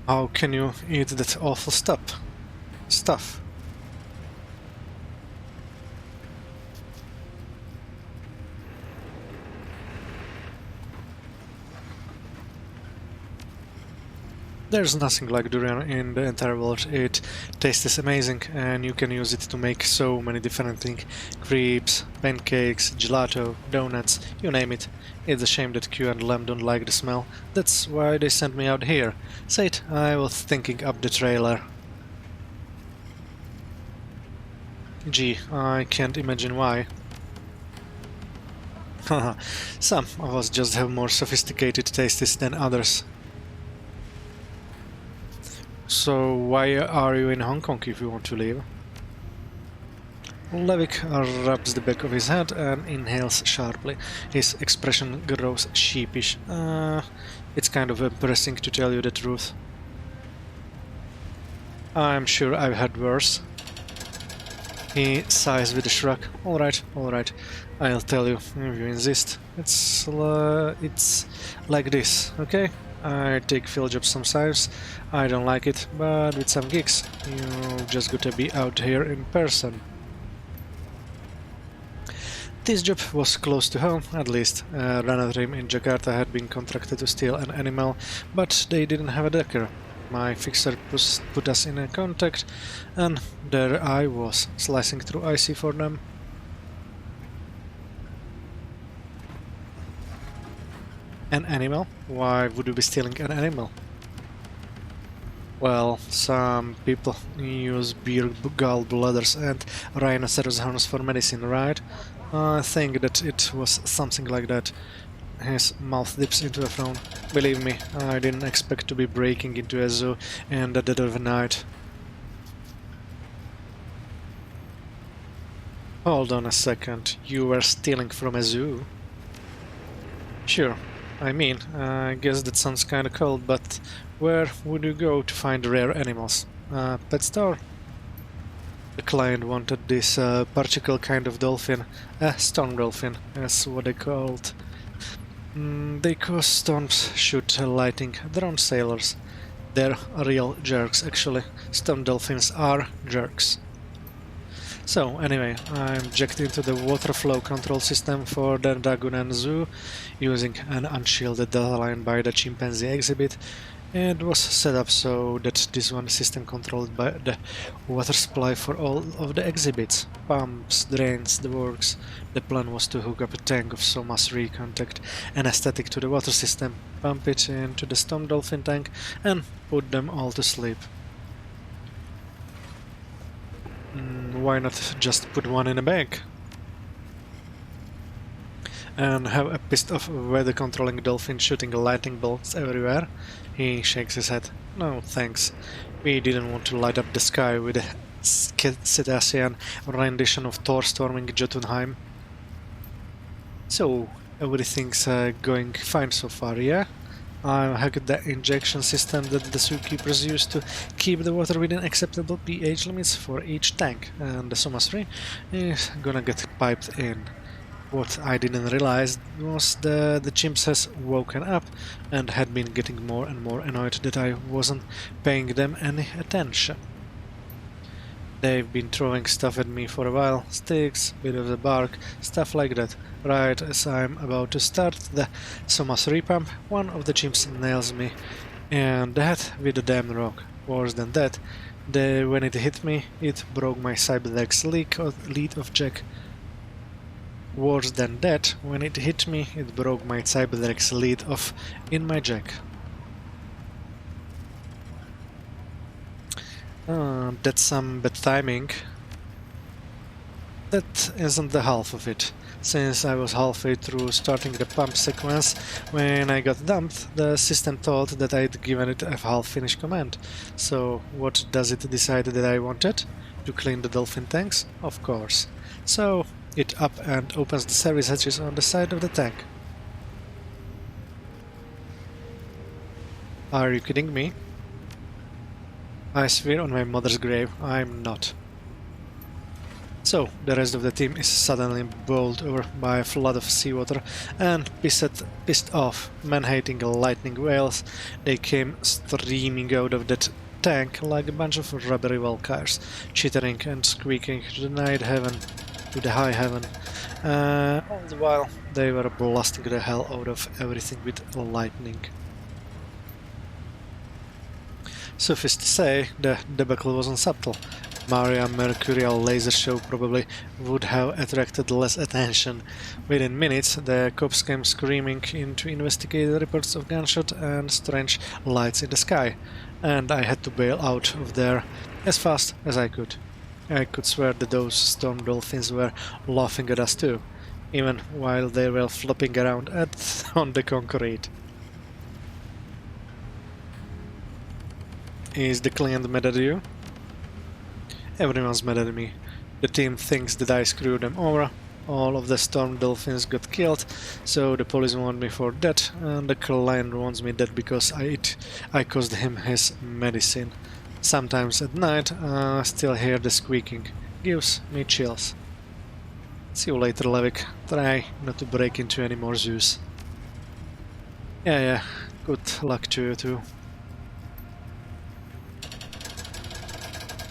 How can you eat that awful stuff? There's nothing like durian in the entire world. It tastes amazing and you can use it to make so many different things. Crepes, pancakes, gelato, donuts, you name it. It's a shame that Q and Lam don't like the smell. That's why they sent me out here. Said I was thinking up the trailer. Gee, I can't imagine why. Haha, some of us just have more sophisticated tastes than others. So why are you in Hong Kong if you want to leave? Levick rubs the back of his head and inhales sharply. His expression grows sheepish. It's kind of embarrassing to tell you the truth. I'm sure I've had worse. He sighs with a shrug. Alright, I'll tell you if you insist. It's like this, okay? I take field jobs sometimes. I don't like it, but with some gigs, you just gotta be out here in person. This job was close to home, at least. A runner team in Jakarta had been contracted to steal an animal, but they didn't have a decker. My fixer put us in contact, and there I was, slicing through IC for them. An animal? Why would you be stealing an animal? Well, some people use bear gallbladders and rhinoceros horns for medicine, right? I think that it was something like that. His mouth dips into a frown. Believe me, I didn't expect to be breaking into a zoo in the dead of the night. Hold on a second, you were stealing from a zoo? Sure. I mean, I guess that sounds kinda cold, but where would you go to find rare animals? Pet store? The client wanted this particular kind of dolphin, a storm dolphin, that's what they called. They cause storms, shoot lightning, drone sailors. They're real jerks, actually. Storm dolphins are jerks. So, anyway, I'm jacked into the water flow control system for the Dagunan Zoo using an unshielded data line by the chimpanzee exhibit. It was set up so that this one system controlled by the water supply for all of the exhibits. Pumps, drains, the works. The plan was to hook up a tank of Somas contact anesthetic to the water system, pump it into the storm dolphin tank, and put them all to sleep. Why not just put one in a bag? And have a pissed off weather controlling dolphin shooting lightning bolts everywhere? He shakes his head. No, thanks. We didn't want to light up the sky with a cetacean rendition of Thor storming Jotunheim. So, everything's going fine so far, yeah? I hacked the injection system that the zookeepers use to keep the water within acceptable pH limits for each tank, and the Somas 3 is gonna get piped in. What I didn't realize was the chimps has woken up and had been getting more and more annoyed that I wasn't paying them any attention. They've been throwing stuff at me for a while, sticks, bit of the bark, stuff like that. Right as I'm about to start the Somas repump, one of the chimps nails me and that with a damn rock. Worse than that, when it hit me, it broke my cyberlex lead of jack. Worse than that, when it hit me, it broke my cyberlex lead off in my jack. That's some bad timing. That isn't the half of it. Since I was halfway through starting the pump sequence, when I got dumped, the system thought that I'd given it a half-finished command. So what does it decide that I wanted? To clean the dolphin tanks? Of course. So it up and opens the service hatches on the side of the tank. Are you kidding me? I swear on my mother's grave, I'm not. So, the rest of the team is suddenly bowled over by a flood of seawater and pissed off, man-hating lightning whales. They came streaming out of that tank like a bunch of rubbery valkyries, chittering and squeaking to the high heaven. All the while, they were blasting the hell out of everything with lightning. Suffice to say, the debacle wasn't subtle. Maria Mercurial laser show probably would have attracted less attention. Within minutes, the cops came screaming in to investigate the reports of gunshot and strange lights in the sky, and I had to bail out of there as fast as I could. I could swear that those storm dolphins were laughing at us too, even while they were flopping around on the concrete. Is the client mad at you? Everyone's mad at me. The team thinks that I screwed them over. All of the storm dolphins got killed, so the police want me for that, and the client wants me dead because I caused him his medicine. Sometimes at night, I still hear the squeaking. Gives me chills. See you later, Levick. Try not to break into any more zoos. Yeah, good luck to you too.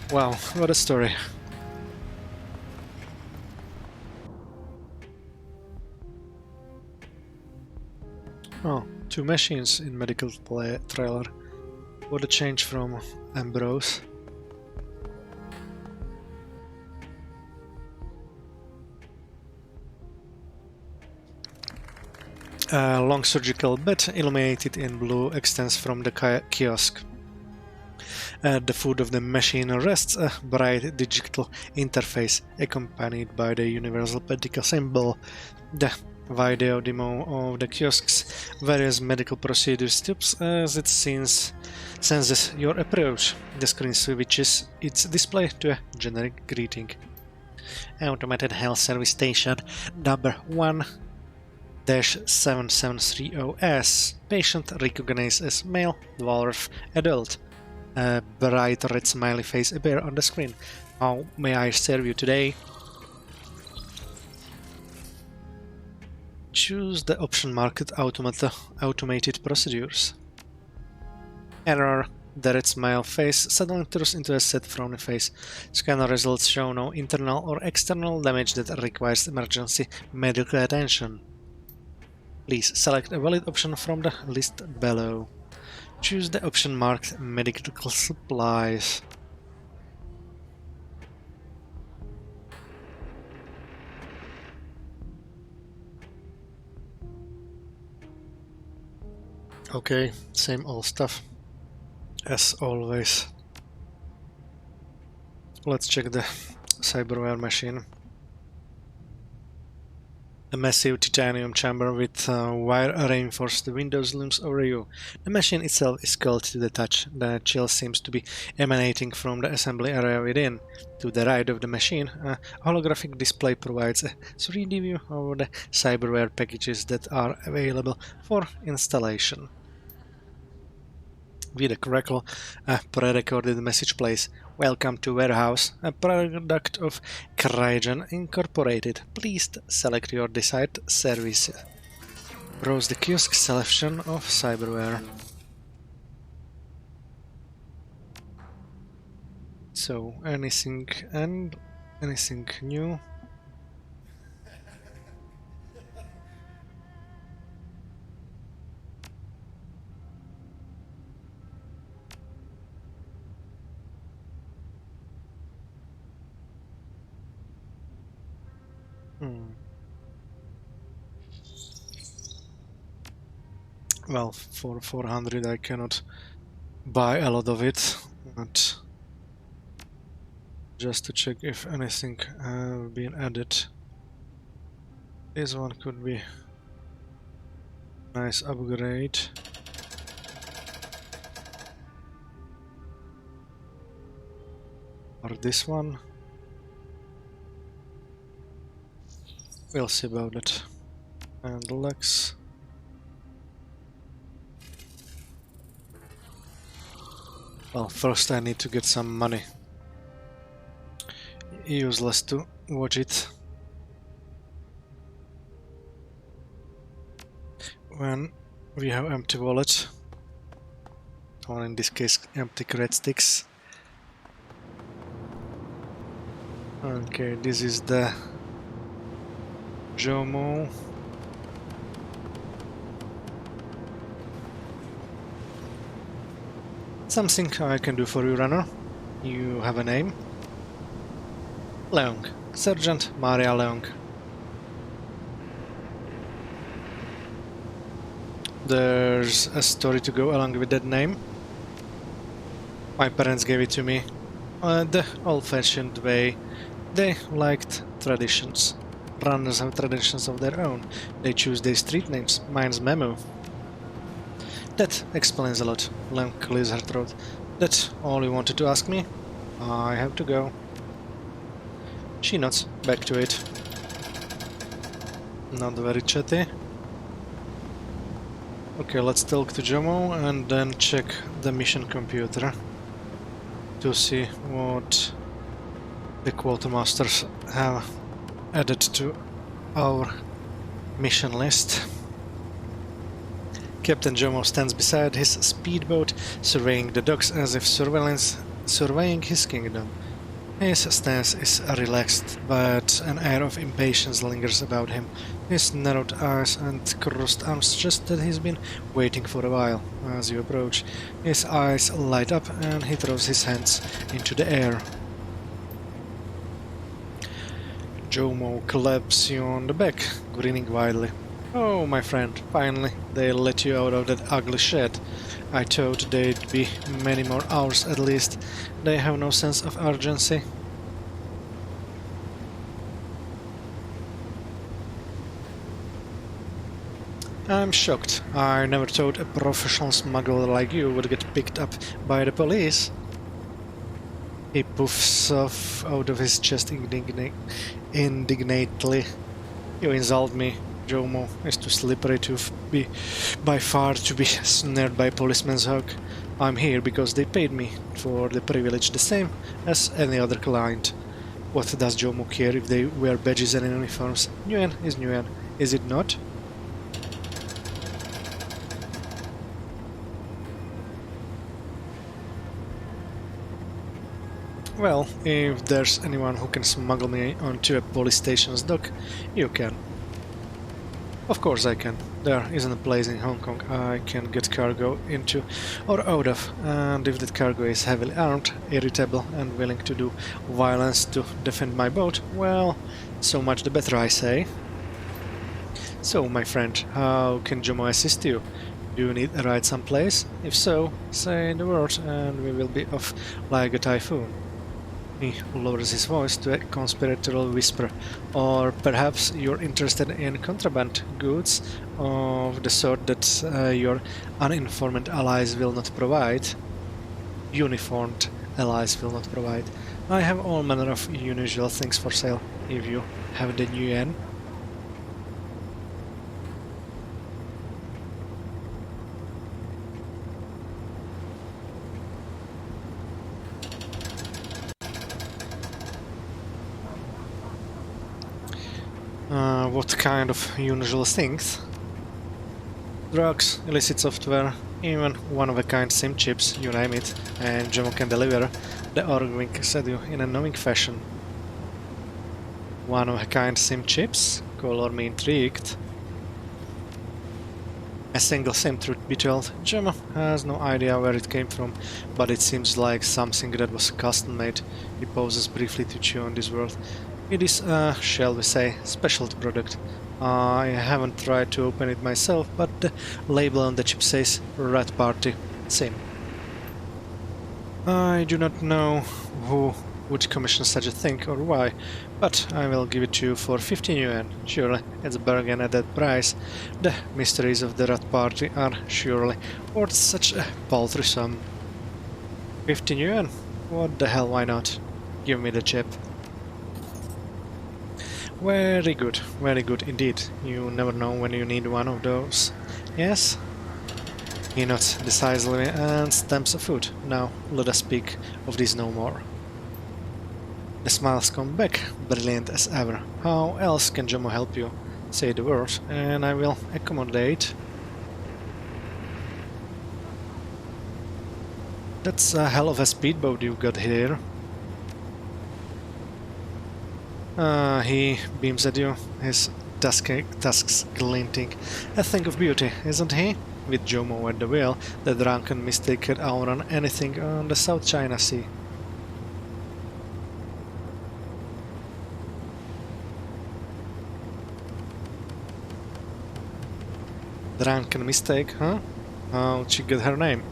Wow, what a story. Oh, 2 machines in medical trailer. What a change from Ambrose. A long surgical bed illuminated in blue extends from the kiosk. At the foot of the machine rests a bright digital interface accompanied by the universal medical symbol. The video demo of the kiosk's various medical procedures tips as it senses your approach. The screen switches its display to a generic greeting. Automated health service station number 1-7730S. Patient recognized as male, dwarf, adult. A bright red smiley face appears on the screen. How may I serve you today? Choose the option marked Automated Procedures. Error. Derek's smile face suddenly turns into a sad frowny face. Scanner results show no internal or external damage that requires emergency medical attention. Please select a valid option from the list below. Choose the option marked Medical Supplies. Okay, same old stuff. As always. Let's check the cyberware machine. A massive titanium chamber with wire-reinforced windows looms over you. The machine itself is cold to the touch. The chill seems to be emanating from the assembly area within. To the right of the machine, a holographic display provides a 3D view of the cyberware packages that are available for installation. With a crackle, a pre-recorded message plays. Welcome to Warehouse, a product of Cryogen Incorporated. Please select your desired service. Browse the kiosk selection of cyberware. So, anything new? Well, for 400 I cannot buy a lot of it, but just to check if anything have been added. This one could be nice upgrade. Or this one. We'll see about it. And Lex. Well, first I need to get some money. Useless to watch it. When we have empty wallet, or in this case empty credit sticks. Okay, this is the Jomo. Something I can do for you, runner. You have a name? Leung. Sergeant Maria Leung. There's a story to go along with that name. My parents gave it to me the old-fashioned way. They liked traditions. Runners have traditions of their own. They choose their street names. Mine's Memo. That explains a lot. Leung clears her throat. That's all you wanted to ask me? I have to go. She nods. Back to it. Not very chatty. Okay, let's talk to Jomo and then check the mission computer to see what the quartermasters have added to our mission list. Captain Jomo stands beside his speedboat, surveying the docks as if surveying his kingdom. His stance is relaxed, but an air of impatience lingers about him. His narrowed eyes and crossed arms suggest that he's been waiting for a while. As you approach, his eyes light up and he throws his hands into the air. Jomo claps you on the back, grinning widely. Oh, my friend, finally they let you out of that ugly shed. I thought they'd be many more hours at least. They have no sense of urgency. I'm shocked. I never thought a professional smuggler like you would get picked up by the police. He puffs off out of his chest indignantly. You insult me. Jomo is too slippery to be by far to be snared by policeman's hook. I'm here because they paid me for the privilege the same as any other client. What does Jomo care if they wear badges and uniforms? Nguyen is Nguyen, is it not? Well, if there's anyone who can smuggle me onto a police station's dock, you can. Of course I can. There isn't a place in Hong Kong I can get cargo into or out of, and if that cargo is heavily armed, irritable and willing to do violence to defend my boat, well, so much the better, I say. So, my friend, how can Jomo assist you? Do you need a ride someplace? If so, say the word and we will be off like a typhoon. He lowers his voice to a conspiratorial whisper. Or perhaps you're interested in contraband goods of the sort that your uninformed allies will not provide. Uniformed allies will not provide. I have all manner of unusual things for sale, if you have the new yen. What kind of unusual things? Drugs, illicit software, even one-of-a-kind SIM chips, you name it, and Jomo can deliver, the Orgwink said you in a knowing fashion. One-of-a-kind SIM chips? Color me intrigued. A single SIM, truth be told. Jomo has no idea where it came from, but it seems like something that was custom-made. He pauses briefly to chew on this word. It is a, shall we say, specialty product. I haven't tried to open it myself, but the label on the chip says Rat Party SIM. I do not know who would commission such a thing or why, but I will give it to you for 15 yuan. Surely, it's a bargain at that price. The mysteries of the Rat Party are surely worth such a paltry sum. 15 yuan? What the hell, why not? Give me the chip. Very good indeed. You never know when you need one of those. Yes? He nods decisively and stamps a foot. Now, let us speak of this no more. The smiles come back, brilliant as ever. How else can Jomo help you? Say the word, and I will accommodate. That's a hell of a speedboat you've got here. He beams at you, his tusks glinting. A thing of beauty, isn't he? With Jomo at the wheel, the drunken mistake could outrun anything on the South China Sea. Drunken mistake, huh? How'd she get her name?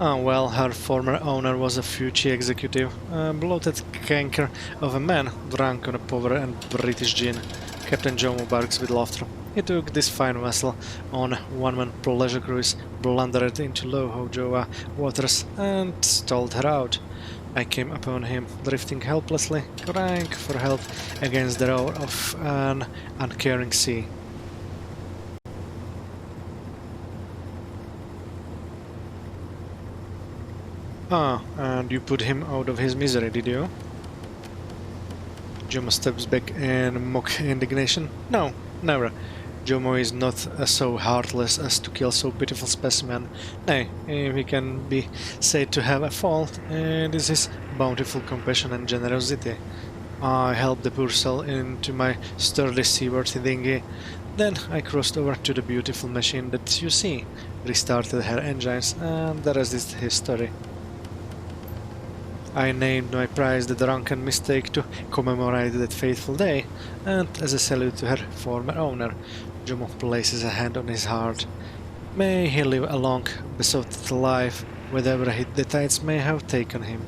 Well, her former owner was a Fuji executive, a bloated canker of a man, drunk on a power and British gin. Captain Jomo barks with laughter. He took this fine vessel on a one-man pleasure cruise, blundered into Loho-Joa waters, and stalled her out. I came upon him, drifting helplessly, crying for help against the roar of an uncaring sea. And you put him out of his misery, did you? Jomo steps back in mock indignation. No, never. Jomo is not so heartless as to kill so pitiful specimen. Nay, if he can be said to have a fault, it is his bountiful compassion and generosity. I helped the poor soul into my sturdy seaworthy dinghy. Then I crossed over to the beautiful machine that you see, restarted her engines, and the rest is history. I named my prize the drunken mistake to commemorate that fateful day, and as a salute to her former owner, Jomo places a hand on his heart. May he live a long, besotted life, wherever the tides may have taken him,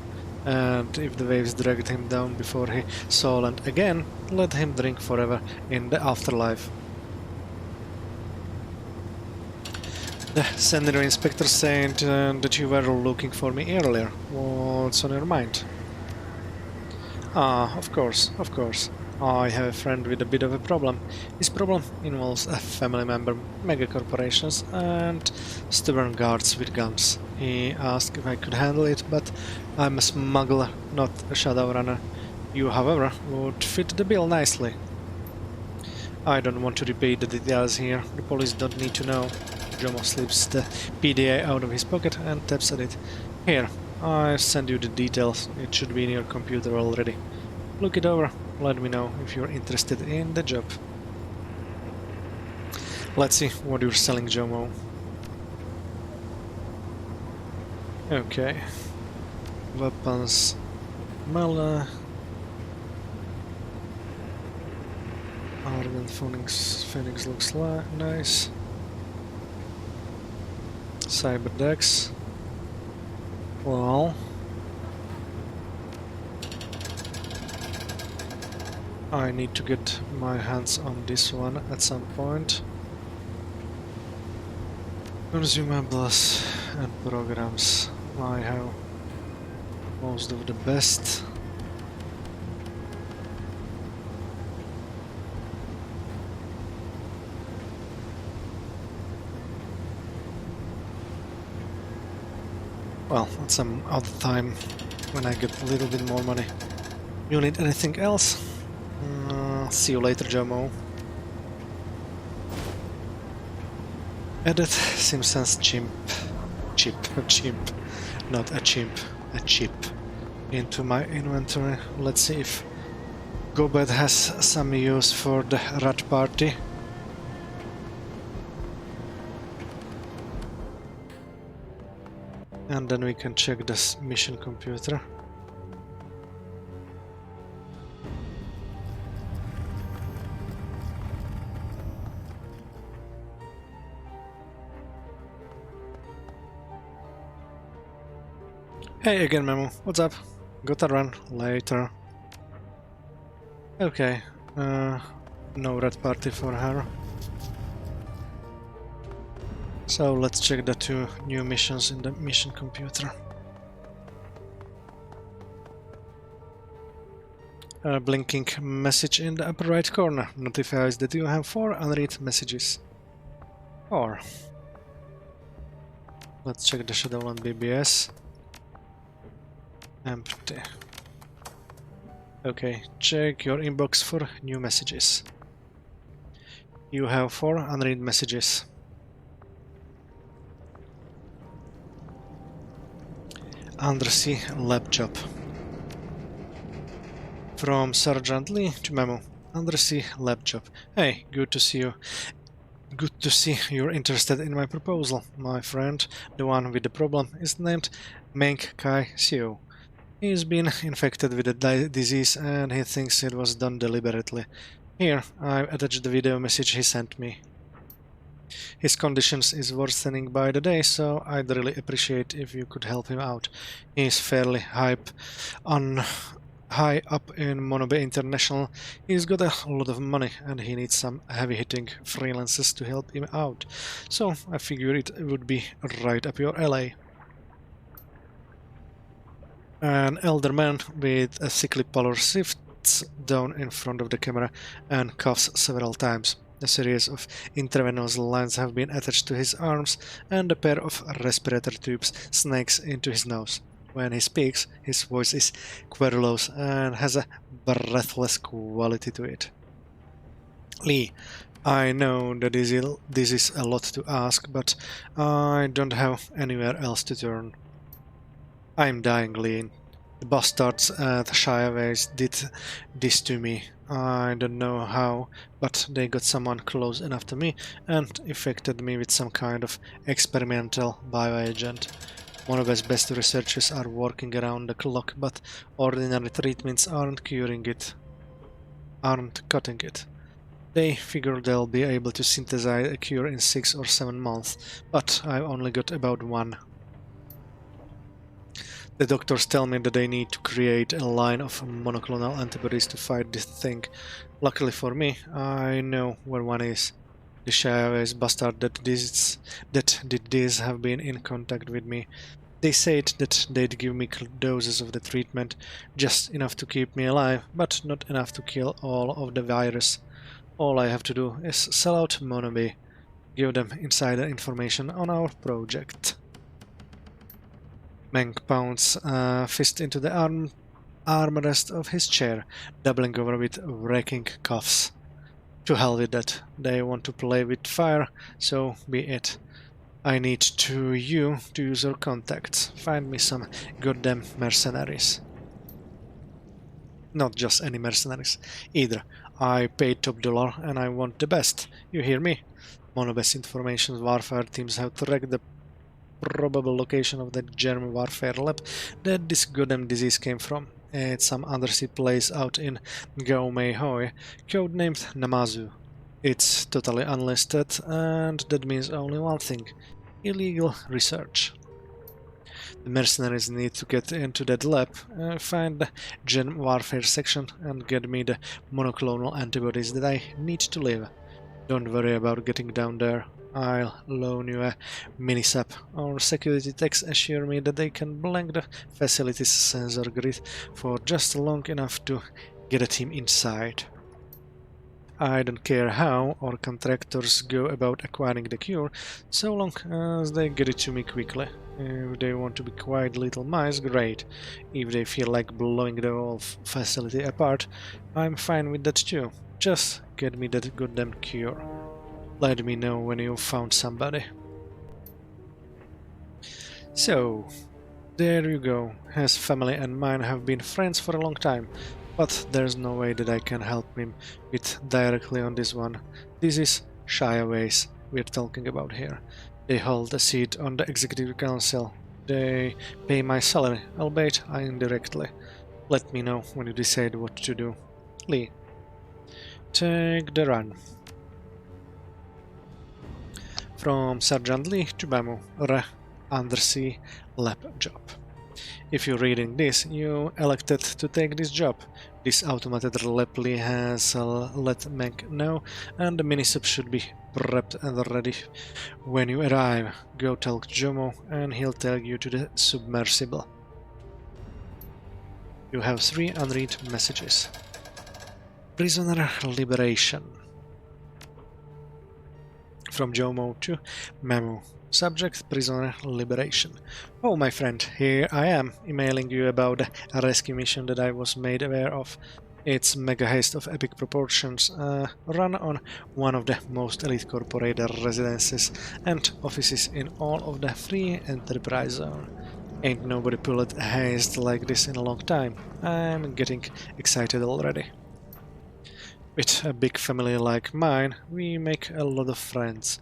and if the waves dragged him down before he saw land again, let him drink forever in the afterlife. The Scenery Inspector said that you were looking for me earlier. What's on your mind? Of course. I have a friend with a bit of a problem. His problem involves a family member, megacorporations, and stubborn guards with guns. He asked if I could handle it, but I'm a smuggler, not a Shadowrunner. You, however, would fit the bill nicely. I don't want to repeat the details here. The police don't need to know. Jomo slips the PDA out of his pocket and taps at it. Here, I send you the details. It should be in your computer already. Look it over. Let me know if you're interested in the job. Let's see what you're selling, Jomo. Okay. Weapons. Mala. Ardent Phoenix looks nice. Cyberdex. Well, I need to get my hands on this one at some point. Consumables and programs. I have most of the best. Well, at some other time when I get a little bit more money. You need anything else? See you later, Jomo. Edit Simpsons chimp, not a chimp, a chip into my inventory. Let's see if GOG has some use for the rat party. And then we can check this mission computer. Hey again, Memo. What's up? Gotta run later. Okay. No red party for her. So let's check the 2 new missions in the mission computer. A blinking message in the upper right corner notifies that you have 4 unread messages. 4. Let's check the Shadowrun BBS. Empty. Okay, check your inbox for new messages. You have 4 unread messages. Undersea lab job. From Sergeant Lee to Memo. Undersea lab job. Hey, good to see you. Good to see you're interested in my proposal, my friend. The one with the problem is named Meng Kai Xiu. He's been infected with a disease and he thinks it was done deliberately. Here, I've attached the video message he sent me. His conditions is worsening by the day, so I'd really appreciate if you could help him out. He's fairly high up in Monobe International. He's got a lot of money and he needs some heavy-hitting freelancers to help him out. So I figure it would be right up your alley. An elder man with a sickly pallor sits down in front of the camera and coughs several times. A series of intravenous lines have been attached to his arms, and a pair of respirator tubes snakes into his nose. When he speaks, his voice is querulous and has a breathless quality to it. Lee, I know that this is a lot to ask, but I don't have anywhere else to turn. I'm dying, Lee. The bastards at Shireways did this to me. I don't know how, but they got someone close enough to me and infected me with some kind of experimental bioagent. One of his best researchers are working around the clock, but ordinary treatments aren't cutting it. They figure they'll be able to synthesize a cure in 6 or 7 months, but I've only got about 1. The doctors tell me that they need to create a line of monoclonal antibodies to fight this thing. Luckily for me, I know where one is. The Shireways bastard that did this have been in contact with me. They said that they'd give me doses of the treatment, just enough to keep me alive, but not enough to kill all of the virus. All I have to do is sell out Monobe, give them insider information on our project. Meng pounds fist into the armrest of his chair, doubling over with wrecking coughs. To hell with that. They want to play with fire, so be it. I need you to use your contacts. Find me some goddamn mercenaries. Not just any mercenaries, either. I paid top dollar and I want the best. You hear me? Monobest Information Warfare teams have tracked the probable location of the germ warfare lab that this goddamn disease came from. It's some undersea place out in Gao-Mei-Hoi, codenamed Namazu. It's totally unlisted, and that means only one thing: illegal research. The mercenaries need to get into that lab, find the gen warfare section, and get me the monoclonal antibodies that I need to live. Don't worry about getting down there. I'll loan you a mini-sap. Our security techs assure me that they can blank the facility's sensor grid for just long enough to get a team inside. I don't care how our contractors go about acquiring the cure, so long as they get it to me quickly. If they want to be quiet little mice, great. If they feel like blowing the whole facility apart, I'm fine with that too. Just get me that goddamn cure. Let me know when you've found somebody. So, there you go. His family and mine have been friends for a long time, but there's no way that I can help him with directly on this one. This is Shireways we're talking about here. They hold a seat on the executive council. They pay my salary, albeit indirectly. Let me know when you decide what to do. Lee. Take the run. From Sergeant Lee to Bamu, undersea lab job. If you're reading this, you elected to take this job. This automated lab Lee has let Meg know, and the minisub should be prepped and ready when you arrive. Go tell Jomo, and he'll tell you to the submersible. You have 3 unread messages. Prisoner liberation. From Jomo to Memu. Subject: prisoner liberation. Oh, my friend, here I am, emailing you about a rescue mission that I was made aware of. It's mega haste of epic proportions, run on one of the most elite corporate residences and offices in all of the free enterprise zone. Ain't nobody pulled a haste like this in a long time. I'm getting excited already. With a big family like mine, we make a lot of friends.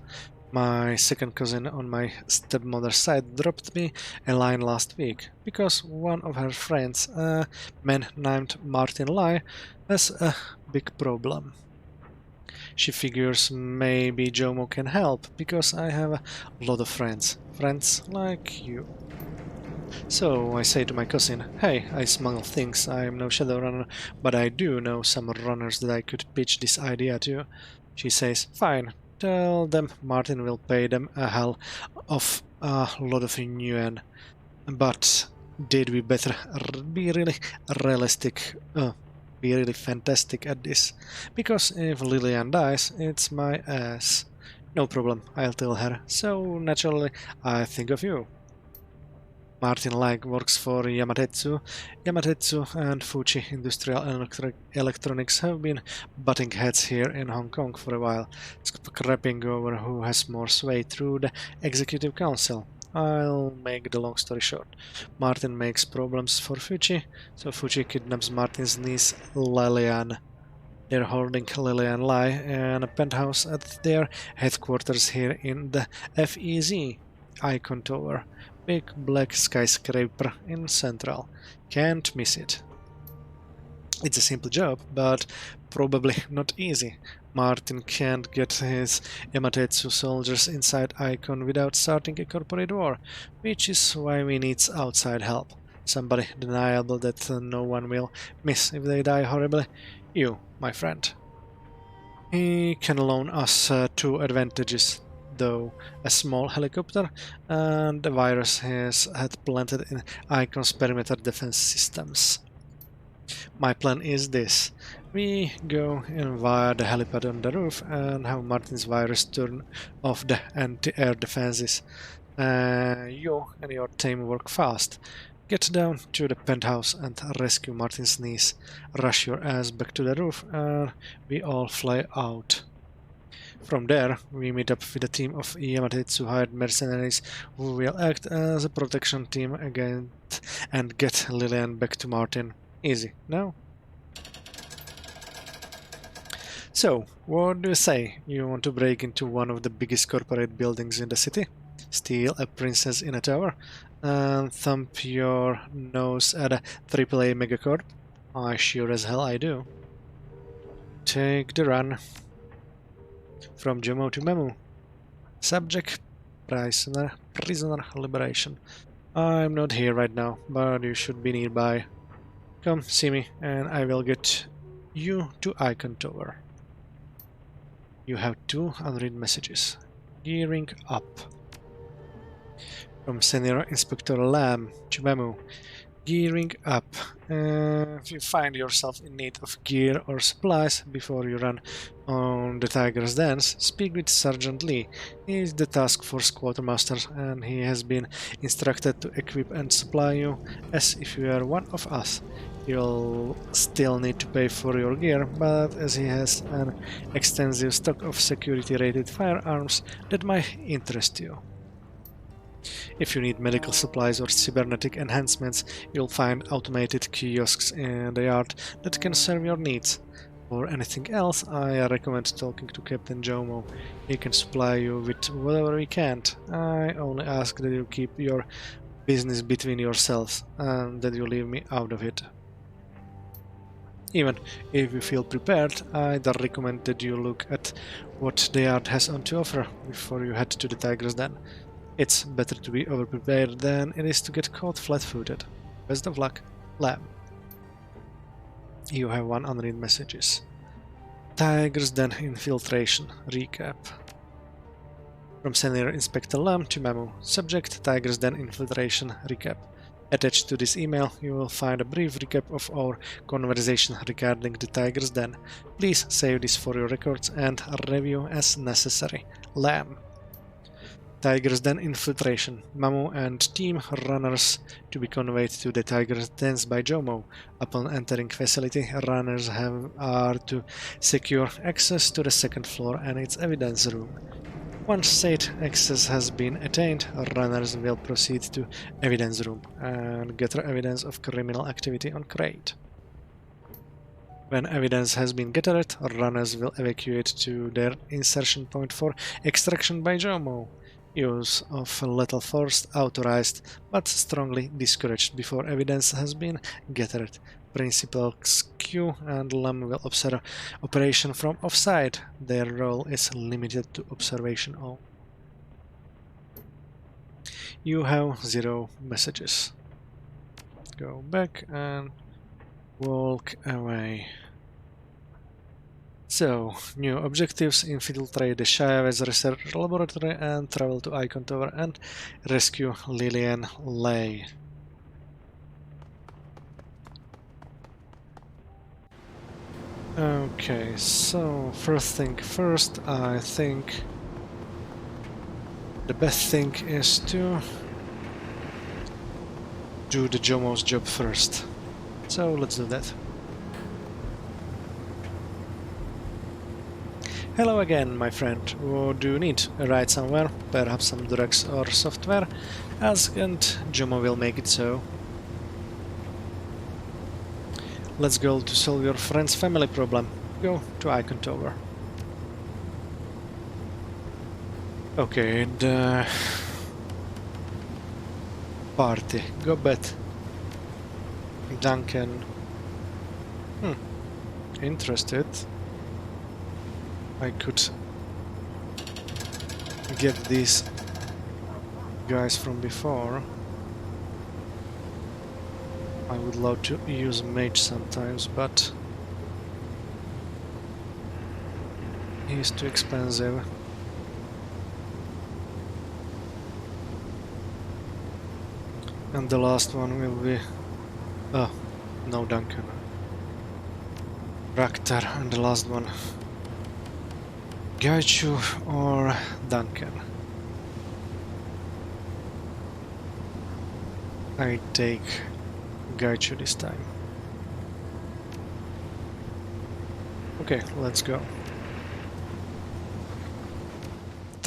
My second cousin on my stepmother's side dropped me a line last week, because one of her friends, a man named Martin Lai, has a big problem. She figures maybe Jomo can help, because I have a lot of friends like you. So I say to my cousin, hey, I smuggle things, I'm no Shadowrunner, but I do know some runners that I could pitch this idea to. She says, fine, tell them Martin will pay them a hell of a lot of yuan. But did we better be really realistic, be really fantastic at this? Because if Lillian dies, it's my ass. No problem, I'll tell her, so naturally I think of you. Martin Lang works for Yamatetsu. Yamatetsu and Fuji Industrial Electronics have been butting heads here in Hong Kong for a while, scrapping over who has more sway through the Executive Council. I'll make the long story short. Martin makes problems for Fuji, so Fuji kidnaps Martin's niece Lillian. They're holding Lillian Lai in a penthouse at their headquarters here in the FEZ, Icon Tower. Big black skyscraper in Central. Can't miss it. It's a simple job, but probably not easy. Martin can't get his Yamatetsu soldiers inside Icon without starting a corporate war, which is why we need outside help. Somebody deniable that no one will miss if they die horribly. You, my friend. He can loan us 2 advantages, though: a small helicopter and a virus his had planted in Icon's perimeter defense systems. My plan is this: we go in via the helipad on the roof and have Martin's virus turn off the anti-air defenses. You and your team work fast. Get down to the penthouse and rescue Martin's niece. Rush your ass back to the roof and we all fly out. From there, we meet up with a team of Yamatetsu hired mercenaries who will act as a protection team and get Lillian back to Martin. Easy, no? So, what do you say? You want to break into one of the biggest corporate buildings in the city? Steal a princess in a tower? And thump your nose at a AAA megacorp? I sure as hell I do. Take the run. From Jomo to Memu. Subject, prisoner liberation. I'm not here right now, but you should be nearby. Come see me, and I will get you to Icon Tower. You have 2 unread messages. Gearing up. From Senior Inspector Lamb to Memu. Gearing up. If you find yourself in need of gear or supplies before you run on the Tiger's Dance, speak with Sergeant Lee. He is the task force quartermaster and he has been instructed to equip and supply you as if you are one of us. You'll still need to pay for your gear, but as he has an extensive stock of security-rated firearms, that might interest you. If you need medical supplies or cybernetic enhancements, you'll find automated kiosks in the yard that can serve your needs. For anything else, I recommend talking to Captain Jomo. He can supply you with whatever we can't. I only ask that you keep your business between yourselves and that you leave me out of it. Even if you feel prepared, I'd recommend that you look at what the yard has on to offer before you head to the Tiger's Den. It's better to be overprepared than it is to get caught flat-footed. Best of luck, Lamb. You have 1 unread messages. Tiger's Den infiltration recap. From Senior Inspector Lamb to Memu. Subject: Tiger's Den infiltration recap. Attached to this email, you will find a brief recap of our conversation regarding the Tiger's Den. Please save this for your records and review as necessary. Lamb. Tiger's Den infiltration. Mamu and team runners to be conveyed to the Tiger's Den by Jomo. Upon entering facility, runners are to secure access to the 2nd floor and its evidence room. Once said access has been attained, runners will proceed to evidence room and gather evidence of criminal activity on crate. When evidence has been gathered, runners will evacuate to their insertion point for extraction by Jomo. Use of lethal force authorized but strongly discouraged before evidence has been gathered. Principals Q and Lam will observe operation from offside. Their role is limited to observation only. You have 0 messages. Go back and walk away. So, new objectives: infiltrate the Chavez Research Laboratory and travel to Icon Tower and rescue Lillian Lay. Okay, so first thing first, I think the best thing is to do the Jomo's job first. So let's do that. Hello again, my friend. What do you need? A ride somewhere? Perhaps some drugs or software? Ask and Jomo will make it so. Let's go to solve your friend's family problem. Go to Icon Tower. Okay, the party. Go bet. Duncan. Interested. I could get these guys from before. I would love to use mage sometimes, but he's too expensive. And the last one will be... oh, no Duncan. Raktar, and the last one. Gaichu or Duncan? I take Gaichu this time. Okay, let's go.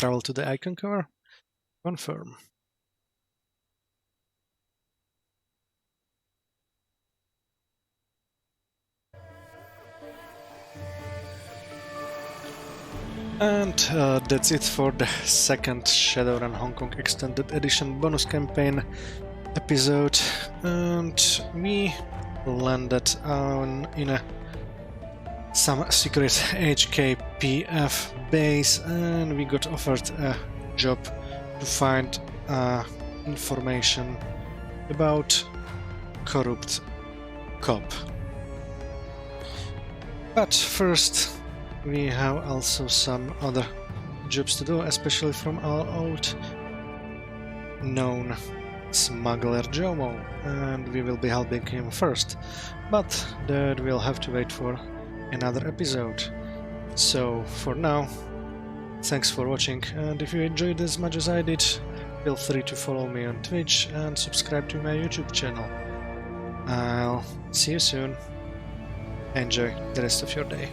travel to the icon cover. Confirm. And that's it for the second Shadowrun Hong Kong Extended Edition bonus campaign episode, and we landed in some secret HKPF base, and we got offered a job to find information about corrupt cop. But first, we have also some other jobs to do, especially from our old known smuggler Jomo, and we will be helping him first, but that will have to wait for another episode. So for now, thanks for watching, and if you enjoyed as much as I did, feel free to follow me on Twitch and subscribe to my YouTube channel. I'll see you soon. Enjoy the rest of your day.